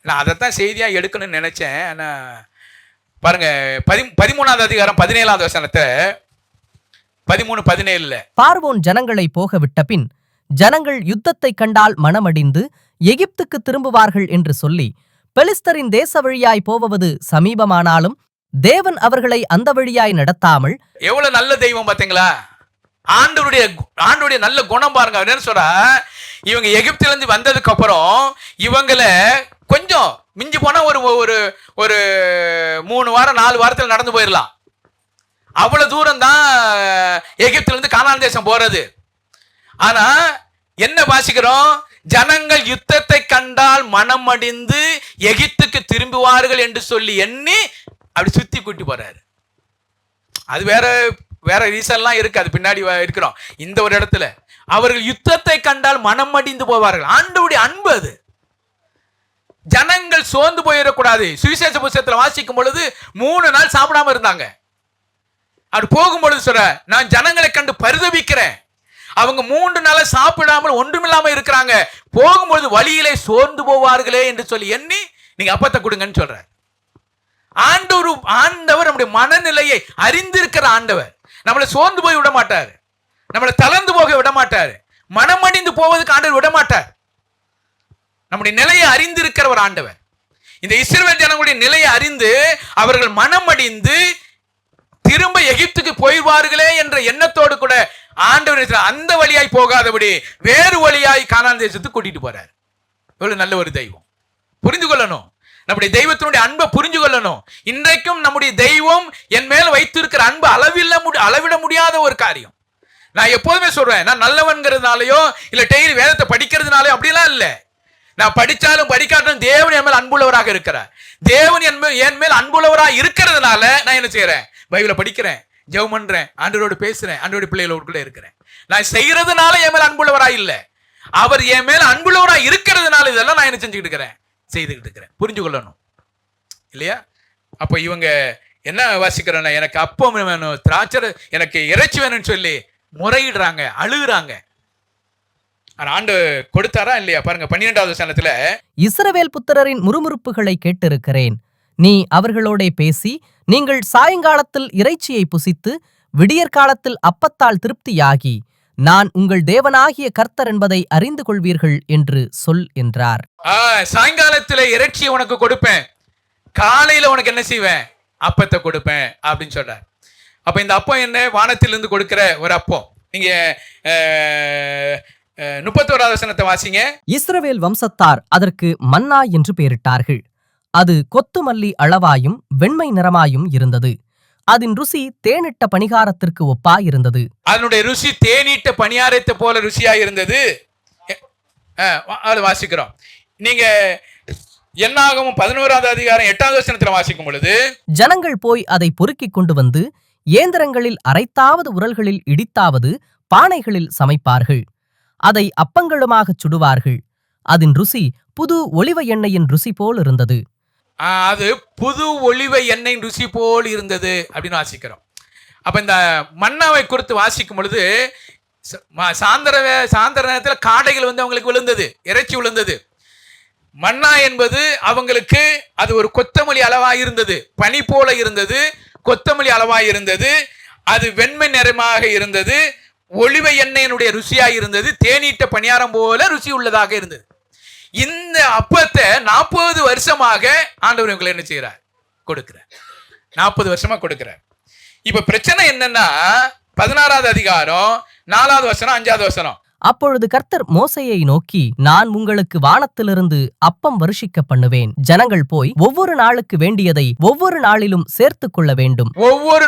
நான் அதைத்தான் செய்தியா எடுக்கணும்னு நினைச்சேன். ஆனா பாருங்க, 13வது அதிகாரம் 17வது வசனத்தை 13:17. பார்வோன் ஜனங்களை போக விட்ட பின் ஜனங்கள் யுத்தத்தை கண்டால் மனமடிந்து எகிப்துக்கு திரும்புவார்கள் என்று சொல்லி, பெலிஸ்தரின் தேச வழியாய் போவது சமீபமானாலும் தேவன் அவர்களை அந்த வழியாய் நடத்தாமல் எவ்வளவு நல்ல தெய்வம் பாத்தீங்களா? ஆண்டவருடைய நல்ல குணம் பாருங்க. அவர் என்ன சொல்றா, இவங்க எகிப்தில இருந்து வந்ததுக்கு அப்புறம் இவங்கள கொஞ்சம் மிஞ்சி போனா ஒரு ஒரு ஒரு 3 வாரம் 4 வாரத்தில் நடந்து போயிடலாம். அவ்வளவு தூரம் தான் எகிப்தில இருந்து கானான் தேசம் போறது. ஆனா என்ன வாசிக்கிறோம்? ஜனங்கள் யுத்தத்தை கண்டால் மனம் அடிந்து எகிப்துக்கு திரும்புவார்கள் என்று சொல்லி எண்ணி அப்படி சுத்தி கூட்டி போறாரு. அது வேற ரீசன்லாம் இருக்கு, அது பின்னாடி இருக்கிறோம். இந்த ஒரு இடத்துல அவர்கள் யுத்தத்தை கண்டால் மனம் அடிந்து போவார்கள். ஆண்டவருடைய அன்பு அது. ஜனங்கள் சோர்ந்து போயிடக்கூடாது. சுவிசேஷ புத்தகத்துல வாசிக்கும் பொழுது 3 நாள் சாப்பிடாம இருந்தாங்க. அப்படி போகும்பொழுது சொல்ற, நான் ஜனங்களை கண்டு பரிதபிக்கிறேன், அவங்க 3 நாளா சாப்பிடாமல் ஒன்றுமில்லாம இருக்கிறாங்க, போகும்பொழுது வழியிலே சோர்ந்து போவார்களே என்று சொல்லி எண்ணி நீங்க அப்பத்தை கொடுங்கன்னு சொல்ற. ஆண்டவர் நம்முடைய மனநிலையை அறிந்திருக்கிற ஆண்டவர். நம்மளை சோர்ந்து போய் விட மாட்டார், நம்மளை தளர்ந்து போக விட மாட்டார், மனமடிந்து போவதற்கு ஆண்டவர் விட மாட்டார். நம்முடைய நிலையை அறிந்திருக்கிற ஒரு ஆண்டவர். இந்த இஸ்ரவேல் ஜனங்களுடைய நிலையை அறிந்து அவர்கள் மனமடிந்து திரும்ப எகிப்துக்கு போய்வார்களே என்ற எண்ணத்தோடு கூட ஆண்டவர் அந்த வழியாய் போகாதபடி வேறு வழியாய் கானான் தேசத்துக்கு கூட்டிட்டு போறார். எவ்வளவு நல்ல ஒரு தெய்வம். புரிந்து கொள்ளணும், நம்முடைய தெய்வத்தினுடைய அன்பை புரிஞ்சு கொள்ளணும். இன்றைக்கும் நம்முடைய தெய்வம் என் மேல வைத்திருக்கிற அன்பு அளவிட முடியாத ஒரு காரியம். நான் எப்போதுமே சொல்றேன், நான் நல்லவன்கிறதுனாலயோ இல்ல டெய்லி வேதத்தை படிக்கிறதுனாலயோ அப்படிலாம் இல்ல. நான் படிச்சாலும் படிக்காட்டாலும் தேவன் என் மேல் அன்புள்ளவராக இருக்கிறார். தேவன் என் மேல் அன்புள்ளவராக இருக்கிறதுனால நான் என்ன செய்யறேன்? பைபிளை படிக்கிறேன், ஜெபம் பண்றேன், ஆண்டவரோடு பேசுறேன், ஆண்டவருடைய பிள்ளைகளோடு கூட இருக்கிறேன். நான் செய்யறதுனால என் மேல் அன்புள்ளவராக இல்ல, அவர் என் மேல் அன்புள்ளவராக இருக்கிறதுனால இதெல்லாம் நான் என்ன செஞ்சுக்கிட்டு இருக்கிறேன்? செய்துகிட்டு இருக்கிறேன். புரிஞ்சு கொள்ளணும் இல்லையா? அப்போ இவங்க என்ன வாசிக்கிறேன்னா, எனக்கு அப்பம் வேணும், திராட்சை எனக்கு இறைச்சி வேணும்னு சொல்லி முறையிடுறாங்க, அழுகுறாங்க. ஆண்டு கொடுத்தாரா இல்லையா? பாருங்க 12வது வசனத்துல, இஸ்ரவேல் புத்திரரின் முறுமுறுப்புகளை கேட்டிருக்கிறேன். நீ அவர்களோட பேசி, நீங்கள் சாயங்காலத்தில் இறைச்சியை புசித்து விடியற்காலத்தில் அப்பத்தால் திருப்தியாகி நான் உங்கள் தேவனாகிய கர்த்தர் என்பதை அறிந்து கொள்வீர்கள் என்று சொல் என்றார். சாயங்காலத்துல இறைச்சி உனக்கு கொடுப்பேன், காலையில உனக்கு என்ன செய்வேன்? அப்பத்தை கொடுப்பேன் அப்படின்னு சொல்றார். அப்ப இந்த அப்பம் என்ன? வானத்திலிருந்து கொடுக்கிற ஒரு அப்பம். நீங்க 31வது வசனத்தை வாசிங்க. இஸ்ரவேல் வம்சத்தார் அதற்கு மன்னா என்று பெயரிட்டார்கள். அது கொத்துமல்லி அளவாயும் வெண்மை நிறமாயும் இருந்தது. அதன் ருசி தேனிட்ட பணிகாரத்திற்கு ஒப்பாயிருந்தது. அதனுடைய ருசி தேனிட்ட பணியாரத்தை போல ருசியா இருந்தது. அது வாசிக்கிறோம். நீங்க என்னாகமம் 11வது அதிகாரம் 8வது வசனத்துல வாசிக்கும் பொழுது, ஜனங்கள் போய் அதை பொறுக்கிக் கொண்டு வந்து ஏந்திரங்களில் அரைத்தாவது உரல்களில் இடித்தாவது பானைகளில் சமைப்பார்கள். அதை அப்பங்களுமாகச் சுடுவார்கள். அதன் ருசி புது ஒலிவ எண்ணெயின் ருசி போல் இருந்தது. அது புது ஒலிவ எண்ணெயின் ருசி போல் இருந்தது அப்படின்னு வாசிக்கிறோம். அப்ப இந்த மன்னாவை குறித்து வாசிக்கும் பொழுது, சாயந்தர நேரத்தில் காடைகள் வந்து அவங்களுக்கு விழுந்தது, இறைச்சி விழுந்தது. மன்னா என்பது அவங்களுக்கு அது ஒரு கொத்தமல்லி அளவாக இருந்தது, பனி போல இருந்தது, கொத்தமல்லி அளவாக இருந்தது. அது வெண்மை நிறமாக இருந்தது, ஒலிவ எண்ணெயினுடைய ருசியாக இருந்தது, தேனீட்ட பணியாரம் போல ருசி உள்ளதாக இருந்தது. இந்த அப்பத்தை 40 வருஷமாக ஆண்டவர் இவங்களை என்ன செய்கிறார்? கொடுக்கிறார். 40 வருஷமா கொடுக்கிறார். இப்ப பிரச்சனை என்னன்னா, 16வது அதிகாரம் 4வது வசனம் 5வது வசனம். அப்பொழுது கர்த்தர் மோசேயை நோக்கி, நான் உங்களுக்கு வானத்திலிருந்து அப்பம் வருஷிக்க பண்ணுவேன். ஜனங்கள் போய் ஒவ்வொரு நாளுக்கு வேண்டியதை ஒவ்வொரு நாளிலும் சேர்த்துக் கொள்ள வேண்டும். ஒவ்வொரு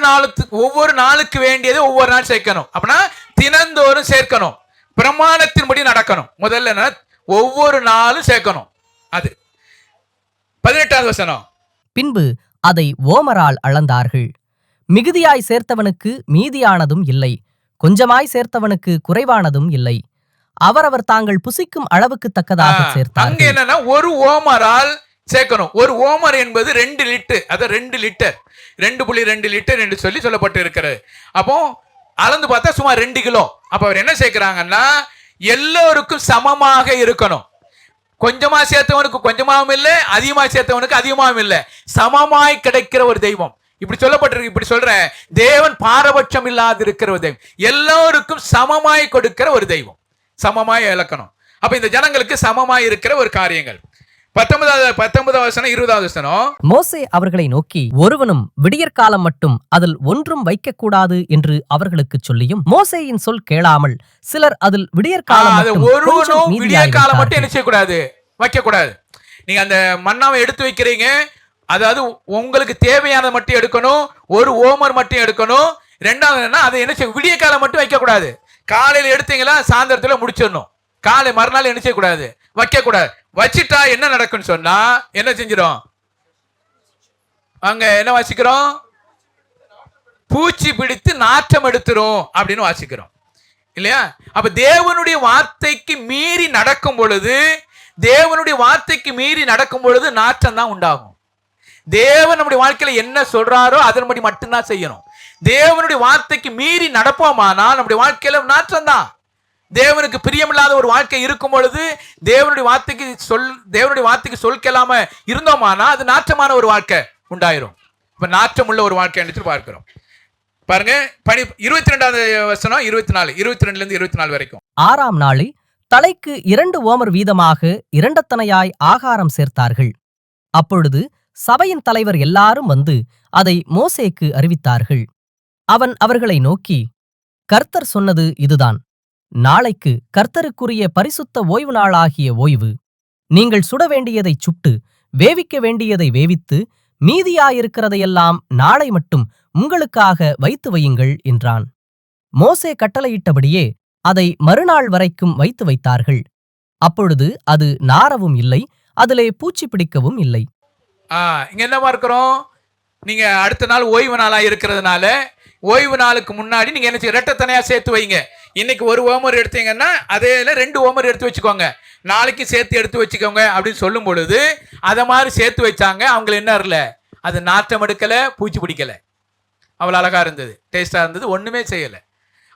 நாளுக்கு வேண்டியதை ஒவ்வொரு நாள் சேர்க்கணும். அப்படின்னா தினந்தோறும் சேர்க்கணும், பிரமாணத்தின்படி நடக்கணும். முதல்ல ஒவ்வொரு நாளும் சேர்க்கணும். அது 18வது வசனம். பின்பு அதை ஓமரால் அளந்தார்கள். மிகுதியாய் சேர்த்தவனுக்கு மீதியானதும் இல்லை, கொஞ்சமாய் சேர்த்தவனுக்கு குறைவானதும் இல்லை. அவரவர் தாங்கள் புசிக்கும் அளவுக்கு தக்கதாக சேர்த்தார்கள். அங்க என்னன்னா, ஒரு ஓமரால் சேர்க்கணும். ஒரு ஓமர் என்பது 2 லிட்டர், அது 2 லிட்டர், 2.2 லிட்டர் என்று சொல்லி சொல்லப்பட்டு இருக்கிறது. அப்போ அளந்து பார்த்தா சுமார் 2 கிலோ. அப்ப அவர் என்ன சேர்க்கிறாங்கன்னா, எல்லோருக்கும் சமமாக இருக்கணும். கொஞ்சமா சேர்த்தவனுக்கு கொஞ்சமாவும் இல்லை, அதிகமாக சேர்த்தவனுக்கு அதிகமாகவும் இல்லை, சமமாய் கிடைக்கிற ஒரு தெய்வம். இப்படி சொல்லப்பட்டிருக்கு. இப்படி சொல்றேன், தேவன் பாரபட்சம் இல்லாது இருக்கிற ஒரு தெய்வம், எல்லோருக்கும் சமமாய் கொடுக்கிற ஒரு தெய்வம், சமமாய் இழக்கணும். அப்ப இந்த ஜனங்களுக்கு சமமாய் இருக்கிற ஒரு காரியங்கள். 19வது வசனம் 20வது வசனம். மோசே அவர்களை நோக்கி, ஒருவனும் விடியற்காலம் மட்டும் அதில் ஒன்றும் வைக்கக்கூடாது என்று அவர்களுக்குச் சொல்லியும், மோசேயின் சொல் கேளாமல் சிலர் அதில் விடியற்காலம் மட்டும் கொஞ்சம் ஒருவனும் மீதியாய் விடிய காலம் மட்டும் என்ன வைத்தார்கள். செய்யக்கூடாது, வைக்கக்கூடாது. நீங்க அந்த மன்னாவை எடுத்து வைக்கிறீங்க, அதாவது உங்களுக்கு தேவையானதை மட்டும் எடுக்கணும், ஒரு ஓமர் மட்டும் எடுக்கணும். ரெண்டாவது என்ன, அதை என்ன செய்ய, விடிய காலம் மட்டும் வைக்கக்கூடாது. காலையில் எடுத்தீங்களா சாயந்தரத்துல முடிச்சிடணும். காலை மறுநாள் என்ன செய்யக்கூடாது, வைக்கக்கூடாது. வச்சிட்டா என்ன நடக்கும்னு சொன்னா என்ன செஞ்சிடும், அங்க என்ன வாசிக்கிறோம், பூச்சி பிடித்து நாற்றம் எடுத்துரும் அப்படின்னு வாசிக்கிறோம் இல்லையா? அப்ப தேவனுடைய வார்த்தைக்கு மீறி நடக்கும் பொழுது, தேவனுடைய வார்த்தைக்கு மீறி நடக்கும் பொழுது நாற்றம் தான் உண்டாகும். தேவன் நம்முடைய வாழ்க்கையில என்ன சொல்றாரோ அதன்படி மட்டும்தான் செய்யணும். தேவனுடைய வார்த்தைக்கு மீறி நடப்போமானால் நம்முடைய வாழ்க்கையில நாற்றம் தான். தேவனுக்கு பிரியமில்லாத ஒரு வாழ்க்கை இருக்கும் பொழுது தேவனுடைய வார்த்தைக்கு சொல் இருந்தோமானா அது நாற்றமான ஒரு வாழ்க்கை உண்டாயிரும். இப்ப நாற்றம் உள்ள ஒரு வாழ்க்கை என்று பார்க்கிறோம். பாருங்க 22வது வசனம் 22ல இருந்து 24 வரைக்கும். 6ஆம் நாளில் தலைக்கு 2 ஓமர் வீதமாக இரண்டத்தனையாய் ஆகாரம் சேர்த்தார்கள். அப்பொழுது சபையின் தலைவர் எல்லாரும் வந்து அதை மோசேக்கு அறிவித்தார்கள். அவன் அவர்களை நோக்கி, கர்த்தர் சொன்னது இதுதான், நாளைக்கு கர்த்தருக்குரிய பரிசுத்த ஓய்வு நாளாகிய ஓய்வு. நீங்கள் சுட வேண்டியதைச் சுட்டு, வேவிக்க வேண்டியதை வேவித்து, மீதியாயிருக்கிறதையெல்லாம் நாளை மட்டும் உங்களுக்காக வைத்து வையுங்கள் என்றான். மோசே கட்டளையிட்டபடியே அதை மறுநாள் வரைக்கும் வைத்து வைத்தார்கள். அப்பொழுது அது நாரவும் இல்லை, அதிலே பூச்சி பிடிக்கவும் இல்லை. இங்க என்னவா இருக்கிறோம், நீங்க அடுத்த நாள் ஓய்வு நாளா இருக்கிறதுனால ஓய்வு நாளுக்கு முன்னாடி நீங்க என்ன செய்ய, ரெட்டத்தனையா சேர்த்து வைங்க. இன்னைக்கு ஒரு ஓமர் எடுத்தீங்கன்னா அதேல 2 ஓமர் எடுத்து வச்சுக்கோங்க, நாளைக்கு சேர்த்து எடுத்து வச்சுக்கோங்க அப்படின்னு சொல்லும் பொழுது அதை மாதிரி சேர்த்து வச்சாங்க. அவங்களுக்கு என்ன இல்ல, அது நாற்றம் எடுக்கல, பூச்சி பிடிக்கல, அவ்வளவு அழகா இருந்தது, டேஸ்டா இருந்தது, ஒண்ணுமே செய்யல.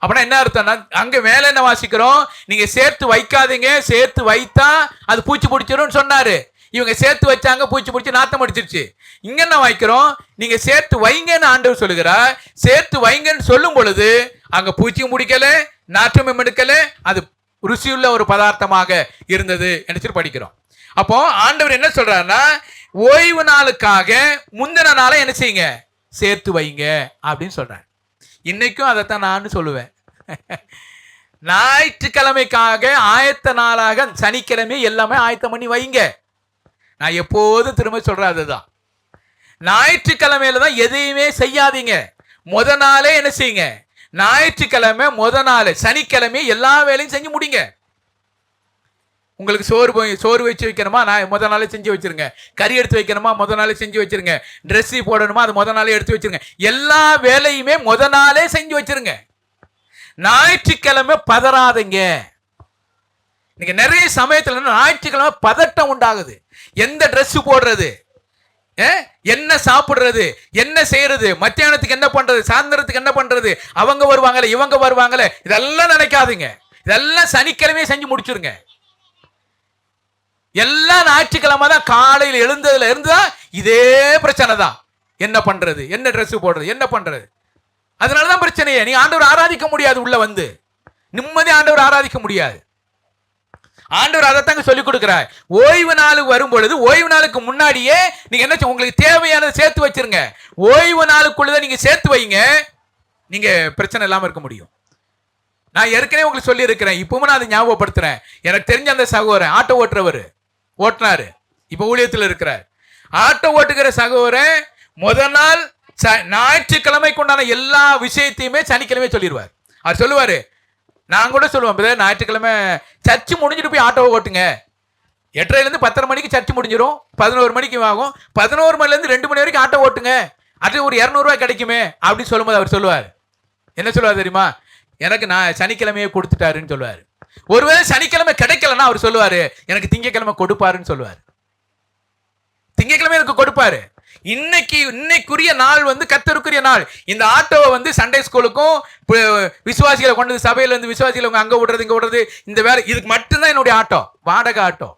அப்படின்னா என்ன அர்த்தம்னா, அங்க மேல என்ன வாசிக்கிறோம், நீங்க சேர்த்து வைக்காதீங்க, சேர்த்து வைத்தா அது பூச்சி பிடிச்சிடும் சொன்னாரு. இவங்க சேர்த்து வச்சாங்க, பூச்சி பிடிச்சி நாத்தம் அடிச்சிருச்சு. இங்க என்ன வைக்கிறோம், நீங்க சேர்த்து வைங்கன்னு ஆண்டவர் சொல்லுகிறார். சேர்த்து வைங்கன்னு சொல்லும் பொழுது அங்க பூச்சியும் முடிக்கல, நாற்றமும் எடுக்கல, அது ருசியுள்ள ஒரு பதார்த்தமாக இருந்தது என்று சொல்லி படிக்கிறோம். அப்போ ஆண்டவர் என்ன சொல்றாருன்னா, ஓய்வு நாளுக்காக முந்தின நாளை என்ன செய்யுங்க, சேர்த்து வைங்க அப்படின்னு சொல்றாரு. இன்னைக்கும் அதைத்தான் நான் சொல்லுவேன். ஞாயிற்றுக்கிழமைக்காக ஆயத்த நாளாக சனிக்கிழமை எல்லாமே ஆயத்தம் பண்ணி வைங்க. நான் எப்போதும் திரும்ப சொல்றேன், அதுதான். ஞாயிற்றுக்கிழமையில தான் எதையுமே செய்யாதீங்க. முத நாளே என்ன செய்யுங்க, ஞாயிற்றுக்கிழமை முத நாள் சனிக்கிழமை எல்லா வேலையும் செஞ்சு முடிங்க. உங்களுக்கு சோறு வச்சு வைக்கணுமா, நான் முத நாளே செஞ்சு வச்சிருங்க. கறி எடுத்து வைக்கணுமா, முத நாளே செஞ்சு வச்சிருங்க. ட்ரெஸ் போடணுமா, அது முத நாளே எடுத்து வச்சிருங்க. எல்லா வேலையுமே முத நாளே செஞ்சு வச்சிருங்க. ஞாயிற்றுக்கிழமை பதறாதீங்க. இன்னைக்கு நிறைய சமயத்துல ஞாயிற்றுக்கிழமை பதட்டம் உண்டாகுது. எந்த ட்ரெஸ் போடுறது, என்ன சாப்பிடுறது, என்ன செய்யறது, மத்தியானத்துக்கு என்ன பண்றது, சாயந்தரத்துக்கு என்ன பண்றது, அவங்க வருவாங்களே இவங்க வருவாங்களே, இதெல்லாம் நினைக்காதீங்க. இதெல்லாம் சனிக்கிழமையே செஞ்சு முடிச்சிருங்க. எல்லா ஞாயிற்றுக்கிழமை தான் காலையில் எழுந்ததுல இருந்துதான் இதே பிரச்சனை தான். என்ன பண்றது, என்ன ட்ரெஸ் போடுறது, என்ன பண்றது, அதனாலதான் பிரச்சனையே. நீ ஆண்டவர் ஆராதிக்க முடியாது, உள்ள வந்து நிம்மதி ஆண்டவர் ஆராதிக்க முடியாது. ஆண்டவர் அதைத்தாங்க சொல்லிக் கொடுக்கிறார். ஓய்வு நாளுக்கு வரும் பொழுது ஓய்வு நாளுக்கு முன்னாடியே நீங்க என்ன, உங்களுக்கு தேவையானதை சேர்த்து வச்சிருங்க. ஓய்வு நாளுக்குள்ளதான் நீங்க சேர்த்து வைங்க, நீங்க பிரச்சனை இல்லாம இருக்க முடியும். நான் ஏற்கனவே உங்களுக்கு சொல்லி இருக்கிறேன், இப்பவும் நான் அதை ஞாபகப்படுத்துறேன். எனக்கு தெரிஞ்ச அந்த சகோதரன் ஆட்டோ ஓட்டுனாரு, இப்ப ஊழியத்தில் இருக்கிறார். ஆட்டோ ஓட்டுகிற சகோதரன் முதல் நாள் ஞாயிற்றுக்கிழமைக்கு உண்டான எல்லா விஷயத்தையுமே சனிக்கிழமை சொல்லிடுவார். அவர் சொல்லுவாரு, நான் கூட சொல்லுவேன், ஞாயிற்றுக்கிழமை சர்ச்சு முடிஞ்சிட்டு போய் ஆட்டோவை ஓட்டுங்க. 8:30 10:30 மணிக்கு சர்ச்சு முடிஞ்சிடும், 11 மணிக்கு ஆகும். 11 மணிலேருந்து 2 மணி வரைக்கும் ஆட்டோ ஓட்டுங்க, அது ஒரு 200 ரூபாய் கிடைக்குமே அப்படின்னு சொல்லும்போது அவர் சொல்லுவார், என்ன சொல்லுவார் தெரியுமா, எனக்கு நான் சனிக்கிழமையே கொடுத்துட்டாருன்னு சொல்லுவார். ஒருவேளை சனிக்கிழமை கிடைக்கலன்னா அவர் சொல்லுவாரு, எனக்கு திங்கக்கிழமை கொடுப்பாருன்னு சொல்லுவார். திங்கக்கிழமை எனக்கு கொடுப்பாரு. இன்னைக்குரிய நாள் கர்த்தருக்குரிய நாள். இந்த ஆட்டோவை சண்டே ஸ்கூலுக்கும் விசுவாசிகளை கொண்டு சபையில இருந்து விசுவாசிகளை அங்க விடுறது இங்க விடுறது, இந்த வேலை இதுக்கு மட்டும்தான் என்னுடைய ஆட்டோ, வாடகை ஆட்டோ.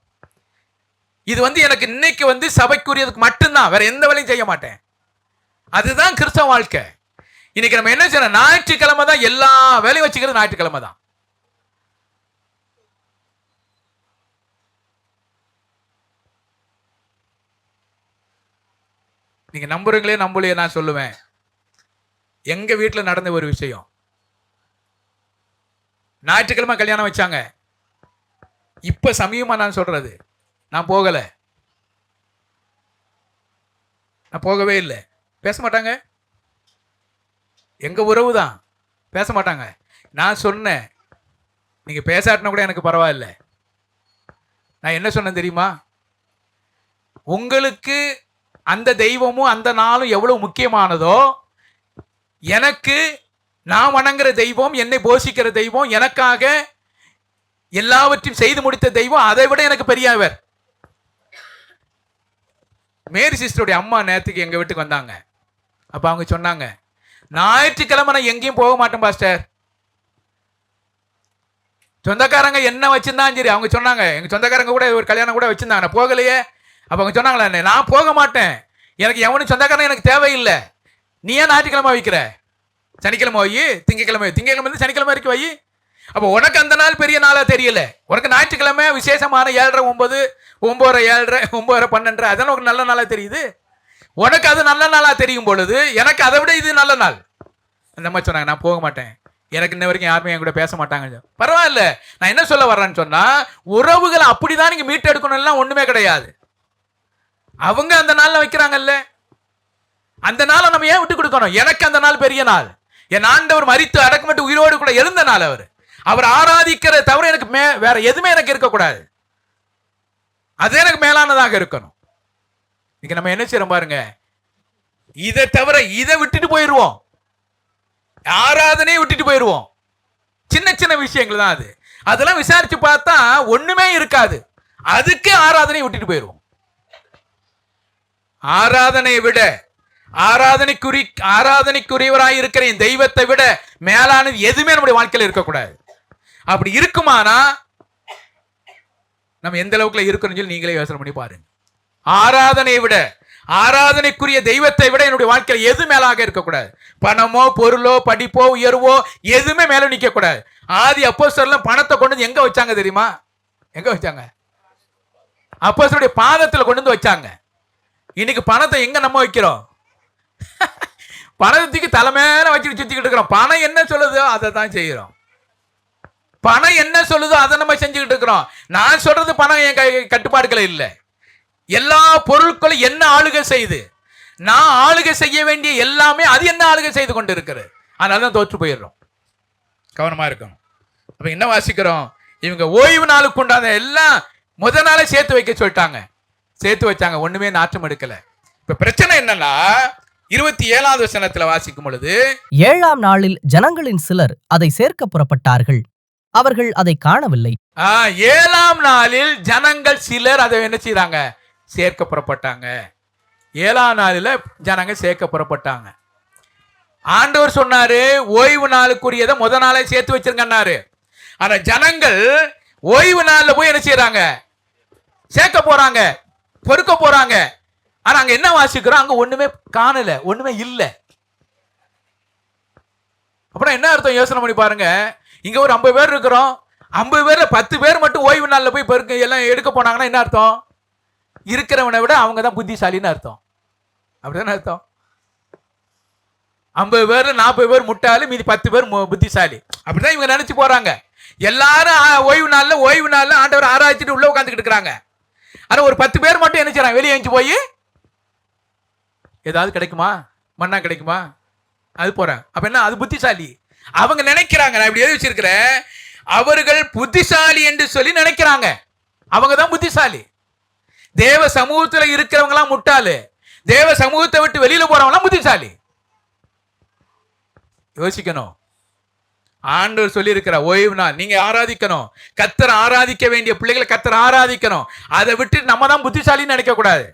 இது எனக்கு இன்னைக்கு சபைக்குரியதுக்கு மட்டும்தான், வேற எந்த வேலையும் செய்ய மாட்டேன். அதுதான் கிறிஸ்தவ வாழ்க்கை. இன்னைக்கு நம்ம என்ன செய்யணும், ஞாயிற்றுக்கிழமை தான் எல்லா வேலையும் வச்சுக்கிறது, ஞாயிற்றுக்கிழமை தான். நீங்க நம்புறீங்களே நம்பலையே, நான் சொல்லுவேன். எங்க வீட்டில் நடந்த ஒரு விஷயம். ஞாயிற்றுக்கிழமை கல்யாணம் வச்சாங்க. இப்ப சமயமா நான் சொல்றது, நான் போகல, நான் போகவே இல்லை. பேச மாட்டாங்க, எங்க உறவு தான், பேச மாட்டாங்க. நான் சொன்னேன், நீங்க பேசாட்டினா கூட எனக்கு பரவாயில்ல. நான் என்ன சொன்னேன் தெரியுமா? உங்களுக்கு அந்த தெய்வமும் அந்த நாளும் எவ்வளவு முக்கியமானதோ, எனக்கு நான் வணங்குற தெய்வம், என்னை போஷிக்கிற தெய்வம், எனக்காக எல்லாவற்றையும் செய்து முடித்த தெய்வம் அதை விட எனக்கு பெரியவர். மேரி சிஸ்டருடைய அம்மா நேரத்துக்கு எங்க வீட்டுக்கு வந்தாங்க. அப்ப அவங்க சொன்னாங்க, ஞாயிற்றுக்கிழமை நான் எங்கேயும் போக மாட்டேன் பாஸ்டர். சொந்தக்காரங்க என்ன வச்சிருந்தாலும் சரி, அவங்க சொன்னாங்க, எங்க சொந்தக்காரங்க கூட ஒரு கல்யாணம் கூட வச்சிருந்தாங்க, நான் போகலையே. அப்ப அவங்க சொன்னாங்களா, நான் போக மாட்டேன், எனக்கு எவனும் சொந்தக்காரன் எனக்கு தேவையில்லை, நீ ஏன் ஞாயிற்றுக்கிழமை வைக்கிற? சனிக்கிழமை வை, திங்கக்கிழமை, திங்கக்கிழமை சனிக்கிழமை வரைக்கும் வை. அப்போ உனக்கு அந்த நாள் பெரிய நாளா தெரியல, உனக்கு ஞாயிற்றுக்கிழமை விசேஷமான 7:30 9 9:30 7:30 9:30 12:30 அதெல்லாம் ஒரு நல்ல நாளா தெரியுது. உனக்கு அது நல்ல நாளா தெரியும் பொழுது எனக்கு அதை விட இது நல்ல நாள். அந்த மாதிரி சொன்னாங்க, நான் போக மாட்டேன், எனக்கு இன்ன வரைக்கும் யாருமே என் கூட பேச மாட்டாங்க. பரவாயில்ல, நான் என்ன சொல்ல வர்றேன்னு சொன்னா, உறவுகளை அப்படிதான் நீங்க மீட்டெடுக்கணும்லாம் ஒண்ணுமே கிடையாது. அவங்க அந்த நாள்ல வைக்கிறாங்கல்ல, அந்த நாளை நம்ம ஏன் விட்டு கொடுக்கணும்? எனக்கு அந்த நாள் பெரிய நாள். என் ஆண்டவர் மரித்து அடக்கமட்டு உயிரோடு கூட எழுந்த நாள். அவர் ஆராதிக்கிற தவிர எனக்கு வேற எதுவுமே எனக்கு இருக்கக்கூடாது, அது எனக்கு மேலானதாக இருக்கணும். இன்னைக்கு நம்ம என்ன செய்யறோம் பாருங்க, இதை தவிர இதை விட்டுட்டு போயிடுவோம், ஆராதனையை விட்டுட்டு போயிடுவோம். சின்ன சின்ன விஷயங்கள் தான் அது, அதெல்லாம் விசாரிச்சு பார்த்தா ஒண்ணுமே இருக்காது, அதுக்கு ஆராதனையை விட்டுட்டு போயிடுவோம். ஆராதனையை விட ஆராதனைக்குரியவராய் இருக்கிற என் தெய்வத்தை விட மேலானது எதுவுமே நம்முடைய வாழ்க்கையில் இருக்கக்கூடாது. அப்படி இருக்குமானா நம்ம எந்த அளவுக்குள்ள இருக்கணும் சொல்லி நீங்களே யோசனை பண்ணி பாருங்க. ஆராதனையை விட, ஆராதனைக்குரிய தெய்வத்தை விட என்னுடைய வாழ்க்கையில் எது மேலாக இருக்கக்கூடாது. பணமோ பொருளோ படிப்போ உயர்வோ எதுவுமே மேல நிக்க கூடாது. ஆதி அப்போஸ்தலர் பணத்தை கொண்டு வந்து எங்க வச்சாங்க தெரியுமா? எங்க வச்சாங்க? அப்போஸ்தலருடைய பாதத்தில் கொண்டு வந்து வச்சாங்க. இன்னைக்கு பணத்தை எங்க நம்ம வைக்கிறோம்? பணத்துக்கு தலைமையில வச்சுட்டு சுத்திக்கிட்டு இருக்கிறோம். பணம் என்ன சொல்லுதோ அதை தான் செய்யறோம். பணம் என்ன சொல்லுதோ அதை நம்ம செஞ்சுக்கிட்டு இருக்கிறோம். நான் சொல்றது பணம் என் கட்டுப்பாடுகள் இல்லை. எல்லா பொருட்களும் என்ன ஆளுகை செய்து, நான் ஆளுகை செய்ய வேண்டிய எல்லாமே அது என்ன ஆளுகை செய்து கொண்டு இருக்கிறது. அதனால தான் தோற்று போயிடுறோம். கவனமா இருக்கணும். அப்ப என்ன வாசிக்கிறோம்? இவங்க ஓய்வு நாளுக்கு உண்டான எல்லாம் முத நாளே சேர்த்து வைக்க சொல்லிட்டாங்க. சேர்த்து வச்சாங்க, ஒண்ணுமே நாற்றம் எடுக்கல. இப்ப பிரச்சனை என்னன்னா 27வது வசனத்துல வாசிக்கும் பொழுது, 7ஆம் நாளில் ஜனங்களின் சிலர் அதை சேர்க்க புறப்பட்டார்கள், அவர்கள் அதை காணவில்லை. 7ஆம் நாளில் ஜனங்கள் சிலர் அதை என்ன செய்றாங்க? சேர்க்க புறப்பட்டாங்க. 7ஆம் நாளில் ஜனங்க சேர்க்க புறப்பட்டாங்க. ஆண்டவர் சொன்னாரு, ஓய்வு நாளுக்குரியதை முத நாளே சேர்த்து வச்சிருங்கன்னாரு. ஆனா ஜனங்கள் ஓய்வு நாள்ல போய் என்ன செய்யறாங்க? சேர்க்க போறாங்க, பொறுக்க போறாங்க. ஆனா அங்க என்ன வாசிக்கிறோம்? அங்க ஒண்ணுமே காணல, ஒண்ணுமே இல்ல. அப்புறம் என்ன அர்த்தம்? யோசனை பண்ணி பாருங்க. இங்க ஒரு 50 பேர் இருக்கிறோம், 50 பேர்ல 10 பேர் மட்டும் ஓய்வு நாள்ல போய் பெருக்க எல்லாம் எடுக்க போனாங்கன்னா என்ன அர்த்தம்? இருக்கிறவனை விட அவங்க தான் புத்திசாலின்னு அர்த்தம். அப்படிதானே அர்த்தம்? 50 பேர்ல 40 பேர் முட்டாளு, மீதி 10 பேர் புத்திசாலி. அப்படிதான் இவங்க நினைச்சு போறாங்க. எல்லாரும் ஓய்வு நாள்ல ஆண்டவர் ஆராய்ச்சிட்டு உள்ள உட்காந்துக்கிட்டு இருக்கிறாங்க. ஆனா ஒரு 10 பேர் மட்டும் என்ன செய்றாங்க? வெளியே எஞ்சி போய் ஏதாவது கிடைக்குமா, மண்ணா கிடைக்குமா, அது போறாங்க. அப்ப என்ன? அது புத்திசாலி. அவங்க நினைக்கிறாங்க, நான் இப்படி எழுதி வச்சிருக்கிறேன், அவர்கள் புத்திசாலி என்று சொல்லி நினைக்கிறாங்க. அவங்க தான் புத்திசாலி. தேவ சமூகத்தில் இருக்கிறவங்க எல்லாம் முட்டாளு, தேவ சமூகத்தை விட்டு வெளியில போறவங்க எல்லாம் புத்திசாலி. யோசிக்கணும். ஆண்டவர் சொல்லி இருக்கிற ஓய்வு நாள் நீங்க ஆராதிக்கணும். கர்த்தரை ஆராதிக்க வேண்டிய பிள்ளைகளை கர்த்தரை ஆராதிக்கணும். அதை விட்டு நம்ம தான் புத்திசாலின்னு நினைக்க கூடாது.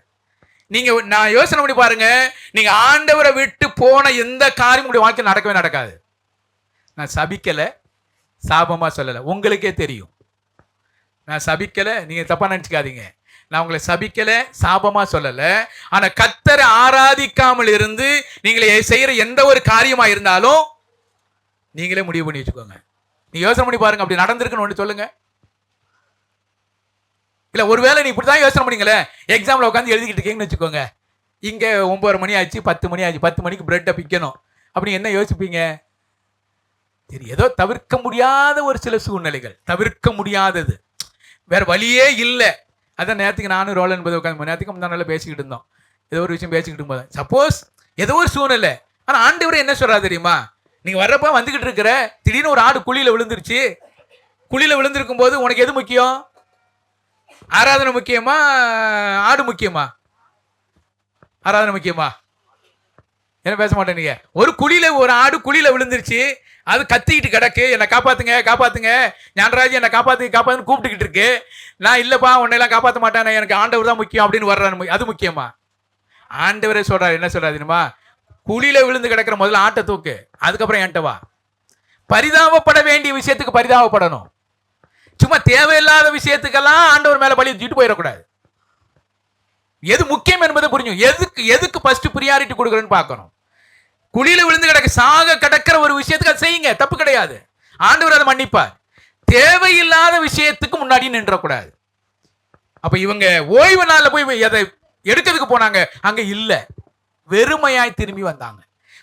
நீங்க நான் யோசனை பண்ணி பாருங்க, நீங்க ஆண்டவரை விட்டு போன எந்த காரியம் உங்களுடைய வாழ்க்கையில் நடக்கவே நடக்காது. நான் சபிக்கல, சாபமா சொல்லல, உங்களுக்கே தெரியும். நான் சபிக்கல, நீங்க தப்பா நினைச்சுக்காதீங்க. நான் உங்களை சபிக்கல, சாபமா சொல்லல. ஆனா கர்த்தரை ஆராதிக்காமல் இருந்து நீங்களே செய்யற எந்த ஒரு காரியமா இருந்தாலும் நீங்களே முடிவு பண்ணி வச்சுக்கோங்க. நீ யோசனை பண்ணி பாருங்க, அப்படி நடந்திருக்குன்னு ஒன்று சொல்லுங்க. இல்ல ஒருவேளை நீ இப்படிதான் யோசனை பண்ணீங்களே, எக்ஸாம்ல உட்காந்து எழுதிக்கிட்டு இருக்கீங்கன்னு வச்சுக்கோங்க, இங்கே 9 மணி ஆச்சு, 10 மணி ஆச்சு, 10 மணிக்கு பிரெட்டை பிக்கணும். அப்படி என்ன யோசிப்பீங்க? சரி, ஏதோ தவிர்க்க முடியாத ஒரு சில சூழ்நிலைகள், தவிர்க்க முடியாதது, வேற வழியே இல்லை. அதான் நேரத்துக்கு நானும் ரோல் என்பது உட்காந்து நேரத்துக்கு முன்னாடி பேசிக்கிட்டு இருந்தோம். ஏதோ ஒரு விஷயம் பேசிக்கிட்டு இருக்கும்போது சப்போஸ் ஏதோ ஒரு சூழ்நிலை, ஆனால் ஆண்டவர் என்ன சொல்றா தெரியுமா? நீங்க வர்றப்ப வந்துகிட்டு இருக்கிற திடீர்னு ஒரு ஆடு குழியில விழுந்துருச்சு. குழியில விழுந்திருக்கும் போது உனக்கு எது முக்கியம்? ஆராதனை முக்கியமா, ஆடு முக்கியமா? ஆராதனை முக்கியமா? என்ன பேச மாட்டேன்? ஒரு குழியில ஒரு ஆடு குழியில விழுந்துருச்சு, அது கத்திக்கிட்டு கிடக்கு, என்னை காப்பாத்துங்க காப்பாத்துங்க, ஞானராஜ் என்னை காப்பாத்துன்னு கூப்பிட்டுக்கிட்டு இருக்கு. நான் இல்லப்பா உன்னையெல்லாம் காப்பாற்ற மாட்டேன், எனக்கு ஆண்டவர் தான் முக்கியம் அப்படின்னு வர்றாரு. அது முக்கியமா? ஆண்டவரே சொல்றாரு, என்ன சொல்றாரு தெரியுமா? குழியில விழுந்து கிடக்கிற முதல்ல ஆட்டை தூக்கு, அதுக்கப்புறம் என்கிட்ட வா. பரிதாபப்பட வேண்டிய விஷயத்துக்கு பரிதாபப்படணும். சும்மா தேவையில்லாத விஷயத்துக்கெல்லாம் ஆண்டவர் மேல பழி தூக்கிட்டு போயிடக்கூடாது. எது முக்கியம் என்பதை புரிஞ்சு எதுக்கு ஃபர்ஸ்ட் பிரியாரிட்டி கொடுக்குறேன்னு பார்க்கணும். குழியில விழுந்து கிடக்க சாக கிடக்கிற ஒரு விஷயத்துக்கு அதை செய்யுங்க, தப்பு கிடையாது, ஆண்டவர் அதை மன்னிப்பார். தேவையில்லாத விஷயத்துக்கு முன்னாடி நின்றக்கூடாது. அப்ப இவங்க ஓய்வு நாள்ல போய் அதை எடுக்கிறதுக்கு போனாங்க, அங்க இல்ல, வெறுமையாய் திரும்பி வந்தாங்க.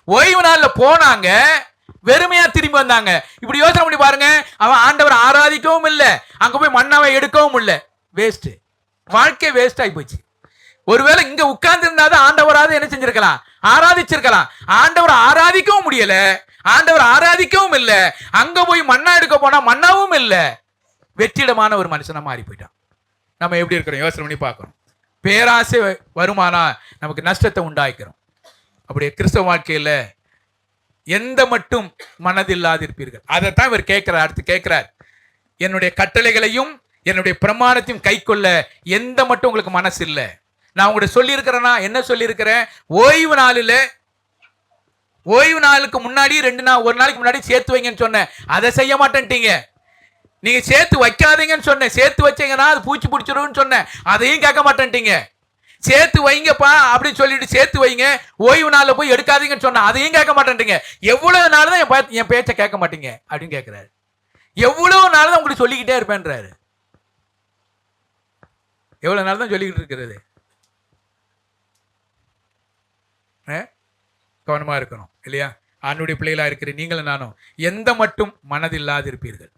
ஓய்வு நாள்ல போனாங்க, வெறுமையா திரும்பி வந்தாங்க. இப்படி யோசனை பண்ணி பாருங்க. அவன் ஆண்டவர் ஆராதிக்கவும் இல்லை, அங்க போய் மண்ணாவை எடுக்கவும் இல்லை, வேஸ்ட், வாழ்க்கை வேஸ்ட் ஆகி போச்சு. ஒருவேளை இங்க உட்கார்ந்து இருந்தாதான் ஆண்டவராவது என்ன செஞ்சிருக்கலாம்? ஆராதிச்சிருக்கலாம். ஆண்டவர் ஆராதிக்கவும் முடியல, ஆண்டவர் ஆராதிக்கவும் இல்லை, அங்க போய் மண்ணா எடுக்க போனா மண்ணாவும் இல்லை, வெற்றிடமான ஒரு மனுஷனா மாறி போயிட்டான். நம்ம எப்படி இருக்கிறோம் யோசனை பண்ணி பார்க்கணும். பேராசை வருமானா நமக்கு நஷ்டத்தை உண்டாக்கிறோம். அப்படியே கிறிஸ்தவ வாழ்க்கையில எந்த மட்டும் மனதில்லாதிருப்பீர்கள், அதைத்தான் இவர் கேட்கிறார். அடுத்து கேட்கிறார், என்னுடைய கட்டளைகளையும் என்னுடைய பிரமாணத்தையும் கை கொள்ள எந்த மட்டும் உங்களுக்கு மனசு இல்லை. நான் உங்கள்கிட்ட சொல்லியிருக்கிறேன்னா என்ன சொல்லியிருக்கிறேன்? ஓய்வு நாளில், ஓய்வு நாளுக்கு முன்னாடி 2 நாள், ஒரு நாளைக்கு முன்னாடி சேர்த்து வைங்கன்னு சொன்னேன், அதை செய்ய மாட்டேன்ட்டீங்க. நீங்க சேர்த்து வைக்காதீங்கன்னு சொன்னேன், சேர்த்து வச்சீங்கன்னா அது பூச்சி பிடிச்சிரும்னு சொன்னேன், அதையும் கேட்க மாட்டேன்ட்டீங்க. சேர்த்து வைங்கப்பா அப்படின்னு சொல்லிட்டு சேர்த்து வைங்க, ஓய்வு நாளில் போய் எடுக்காதீங்கன்னு சொன்னேன், அதையும் கேட்க மாட்டேன்ட்டீங்க. எவ்வளவு நாள் தான் என் பேச்சை கேட்க மாட்டீங்க அப்படின்னு கேட்கிறாரு. எவ்வளவு நாள் தான் உங்களுக்கு சொல்லிக்கிட்டே இருப்பேன்றாரு. எவ்வளவு நாள் தான் சொல்லிக்கிட்டு இருக்கிறது? கவனமா இருக்கணும் இல்லையா? ஆண்டுடைய பிள்ளைகளா இருக்கிற நீங்களும் நானும் எந்த மட்டும் மனதில்லாதிருப்பீர்கள்,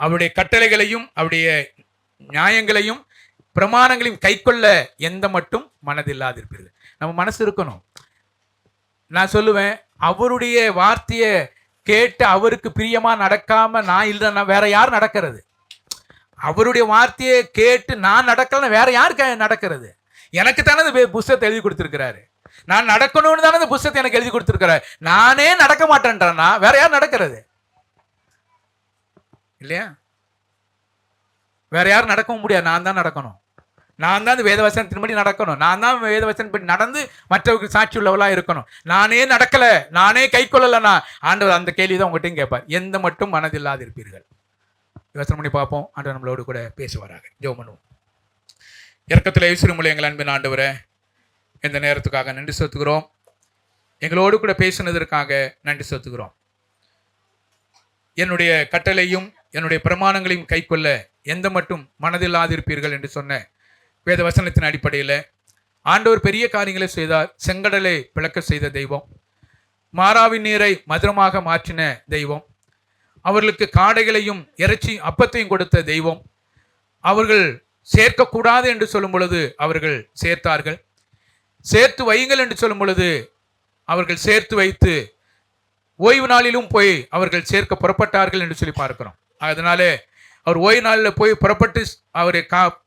அவருடைய கட்டளைகளையும் அவருடைய நியாயங்களையும் பிரமாணங்களையும் கை கொள்ள எந்த மட்டும் மனதில்லாதிருப்பீர்கள். நம்ம மனசு இருக்கணும். நான் சொல்லுவேன், அவருடைய வார்த்தையை கேட்டு அவருக்கு பிரியமா நடக்காம நான் இல்லைன்னா வேற யார் நடக்கிறது? அவருடைய வார்த்தையை கேட்டு நான் நடக்கலன்னா வேற யாருக்கு நடக்கிறது? எனக்கு தானே இந்த புஸ்தகத்தை எழுதி கொடுத்துருக்கிறாரு, நான் நடக்கணும்னு தானே இந்த புஸ்தகத்தை எனக்கு எழுதி கொடுத்துருக்கிறாரு. நானே நடக்க மாட்டேன்றேன்னா வேற யார் நடக்கிறது? இல்லையா? வேற யாரும் நடக்கவும் முடியாது, நான் தான் நடக்கணும். நான் தான் வேதவசனத்தின்படி நடக்கணும், நான் தான் வேதவசனப்படி நடந்து மற்றவருக்கு சாட்சி உள்ளவளா இருக்கணும். நானே நடக்கல, நானே கை கொள்ளலன்னா ஆண்டவர் அந்த கேள்வி தான் உங்கள்கிட்டையும் கேட்பார், எந்த மட்டும் மனதில்லாது இருப்பீர்கள். யோசனை பண்ணி பார்ப்போம். ஆண்டவர் நம்மளோடு கூட பேசுவாராக. ஜெபம் பண்ணுவோம். இரக்கத்தில் ஈஸ்வரமுள்ள எங்கள் அன்பின் ஆண்டவரே, இந்த நேரத்துக்காக நன்றி செலுத்துகிறோம். எங்களோடு கூட பேசினதற்காக நன்றி செலுத்துகிறோம். என்னுடைய கட்டளையும் என்னுடைய பிரமாணங்களையும் கை கொள்ள எந்த மட்டும் மனதில்லாதிருப்பீர்கள் என்று சொன்ன வேத வசனத்தின் அடிப்படையில் ஆண்டவர் பெரிய காரியங்களை செய்தார். செங்கடலை பிளக்க செய்த தெய்வம், மாறாவின் நீரை மதுரமாக மாற்றின தெய்வம், அவர்களுக்கு காடைகளையும் இறைச்சி அப்பத்தையும் கொடுத்த தெய்வம், அவர்கள் சேர்க்கக்கூடாது என்று சொல்லும் பொழுது அவர்கள் சேர்த்தார்கள், சேர்த்து வையுங்கள் என்று சொல்லும் பொழுது அவர்கள் சேர்த்து வைத்து ஓய்வு நாளிலும் போய் அவர்கள் சேர்க்க புறப்பட்டார்கள் என்று சொல்லி பார்க்கிறோம். அதனாலே அவர் ஓய்வு நாளில் போய் புறப்பட்டு அவரை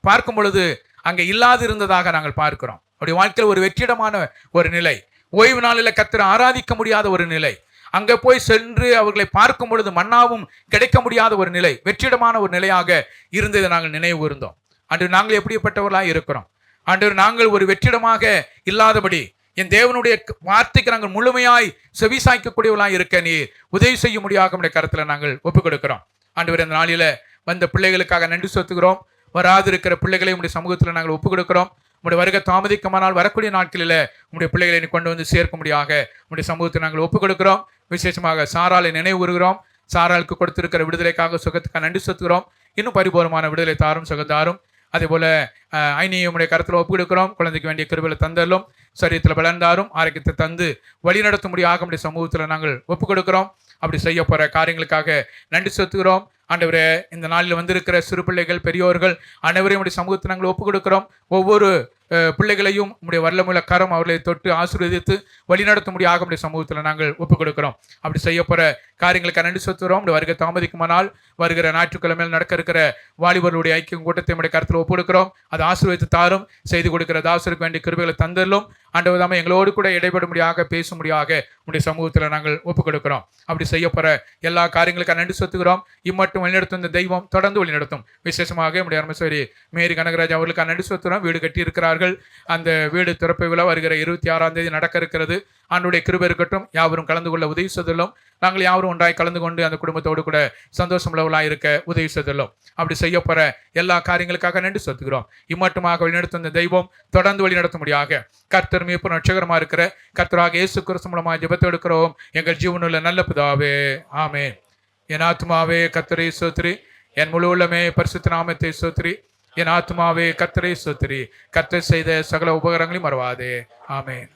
பார்க்கும் பொழுது அங்கே இல்லாது இருந்ததாக நாங்கள் பார்க்கிறோம். அவருடைய வாழ்க்கையில் ஒரு வெற்றிடமான ஒரு நிலை, ஓய்வு நாளில் கர்த்தரை ஆராதிக்க முடியாத ஒரு நிலை, அங்கே போய் சென்று அவர்களை பார்க்கும் பொழுது மன்னாவும் கிடைக்க முடியாத ஒரு நிலை, வெற்றிடமான ஒரு நிலையாக இருந்ததை நாங்கள் நினைவு கூர்ந்தோம். அன்று நாங்கள் எப்படிப்பட்டவர்களாக இருக்கிறோம்? அன்று நாங்கள் ஒரு வெற்றிடமாக இல்லாதபடி என் தேவனுடைய வார்த்தைக்கு நாங்கள் முழுமையாய் செவிசாய்க்கக்கூடியவர்களாக இருக்க நீ உதவி செய்ய முடியாத நம்முடைய கருத்தில் நாங்கள் ஒப்புக் கொடுக்கிறோம். ஆண்டவர், இந்த நாளில் வந்த பிள்ளைகளுக்காக நன்றி செலுத்துகிறோம். வராது இருக்கிற பிள்ளைகளை உடைய சமூகத்தில் நாங்கள் ஒப்புக் கொடுக்கிறோம். உங்களுடைய வருகை தாமதிக்குமானால் வரக்கூடிய நாட்களில் உங்களுடைய பிள்ளைகளை கொண்டு வந்து சேர்க்க முடியாக உங்களுடைய சமூகத்தை நாங்கள் ஒப்புக் கொடுக்கிறோம். விசேஷமாக சாராளை நினைவு கூறுகிறோம். சாராளுக்கு கொடுத்திருக்கிற விடுதலைக்காக சுகத்துக்காக நன்றி செலுத்துகிறோம். இன்னும் பரிபூர்ணமான விடுதலை தாரும், சுகந்தாரும். அதே போல ஐனியை உடைய கருத்தில் ஒப்புக் கொடுக்கிறோம். குழந்தைக்கு வேண்டிய கிருபைகளை தந்தரலும். சரீரத்தில் பலன்தாரும் ஆரோக்கியத்தை தந்து வழிநடத்த முடியாத நம்முடைய சமூகத்தில் நாங்கள் ஒப்புக் கொடுக்கிறோம். அப்படி செய்ய போகிற காரியங்களுக்காக நன்றி செலுத்துகிறோம். ஆண்டவரே, இந்த நாளில் வந்திருக்கிற சிறு பிள்ளைகள், பெரியோர்கள் அனைவரையும் உடைய சமூகத்தை நாங்கள் ஒப்புக் கொடுக்கிறோம். ஒவ்வொரு பிள்ளைகளையும் உடைய வல்லமுள்ள கரம் அவர்களை தொட்டு ஆசீர்வதித்து வழிநடத்த முடியாத நம்முடைய சமூகத்தில் நாங்கள் ஒப்புக் கொடுக்கிறோம். அப்படி செய்ய போகிற காரியங்களுக்கு நன்றி செலுத்துகிறோம். நம்முடைய வருகை தாமதிக்குமானால் வருகிற ஞாயிற்றுக்கிழமையில் நடக்க இருக்கிற வாலிபர்களுடைய ஐக்கியம் கூட்டத்தை நம்முடைய கருத்தில் ஒப்புக் கொடுக்கிறோம். அதை ஆசீர்வதித்து தாரும். செய்து கொடுக்கிற தாசருக்கு வேண்டிய கிருபைகளை தந்தலும். ஆண்டவர் தாமே எங்களோடு கூட இடைபட முடியாக பேச முடியாக உடைய சமூகத்தில் நாங்கள் ஒப்புக் கொடுக்கிறோம். அப்படி செய்ய போகிற எல்லா காரியங்களுக்கும் நன்றி செலுத்துகிறோம். இம்மட்டும் வழிநடத்தும் இந்த தெய்வம் தொடர்ந்து வழிநடத்தும். விசேஷமாக நம்முடைய அருமேஸ்வரி மேரி கனகராஜ் அவர்களுக்கு நன்றி செலுத்துகிறோம். வீடு கட்டி இருக்கிறார்கள். அந்த வீடு திறப்பு விழா வருகிற 26ஆம் தேதி நடக்க இருக்கிறது. ஆண்டுடைய கிருபை இருக்கட்டும். யாவரும் கலந்து கொள்ள உதவி செய்துள்ளோம். நாங்கள் யாவரும் ஒன்றாய் கலந்து கொண்டு அந்த குடும்பத்தோடு கூட சந்தோஷம் உள்ளவர்களாக இருக்க உதவி செய்துள்ளோம். அப்படி செய்ய போற எல்லா காரியங்களுக்காக நன்றி செலுத்துகிறோம். இம்மட்டுமாக வழிநடத்தும் இந்த தெய்வம் தொடர்ந்து வழிநடத்த முடியாக கர்த்தர் மீட்பு ரட்சகரமாக இருக்கிற கர்த்தராக இயேசு கிறிஸ்து மூலமாக ஜெபத்தை எடுக்கிறோம் எங்கள் ஜீவனுள்ள நல்ல பிதாவே, ஆமென். என் ஆத்துமாவே கர்த்தரை ஸ்தோத்திரி, என் முழு உள்ளமே பரிசுத்த நாமத்தை ஸ்தோத்திரி. என் ஆத்துமாவே கர்த்தரை ஸ்தோத்திரி, கர்த்தர் செய்த சகல உபகாரங்களையும் மறவாதே. ஆமென்.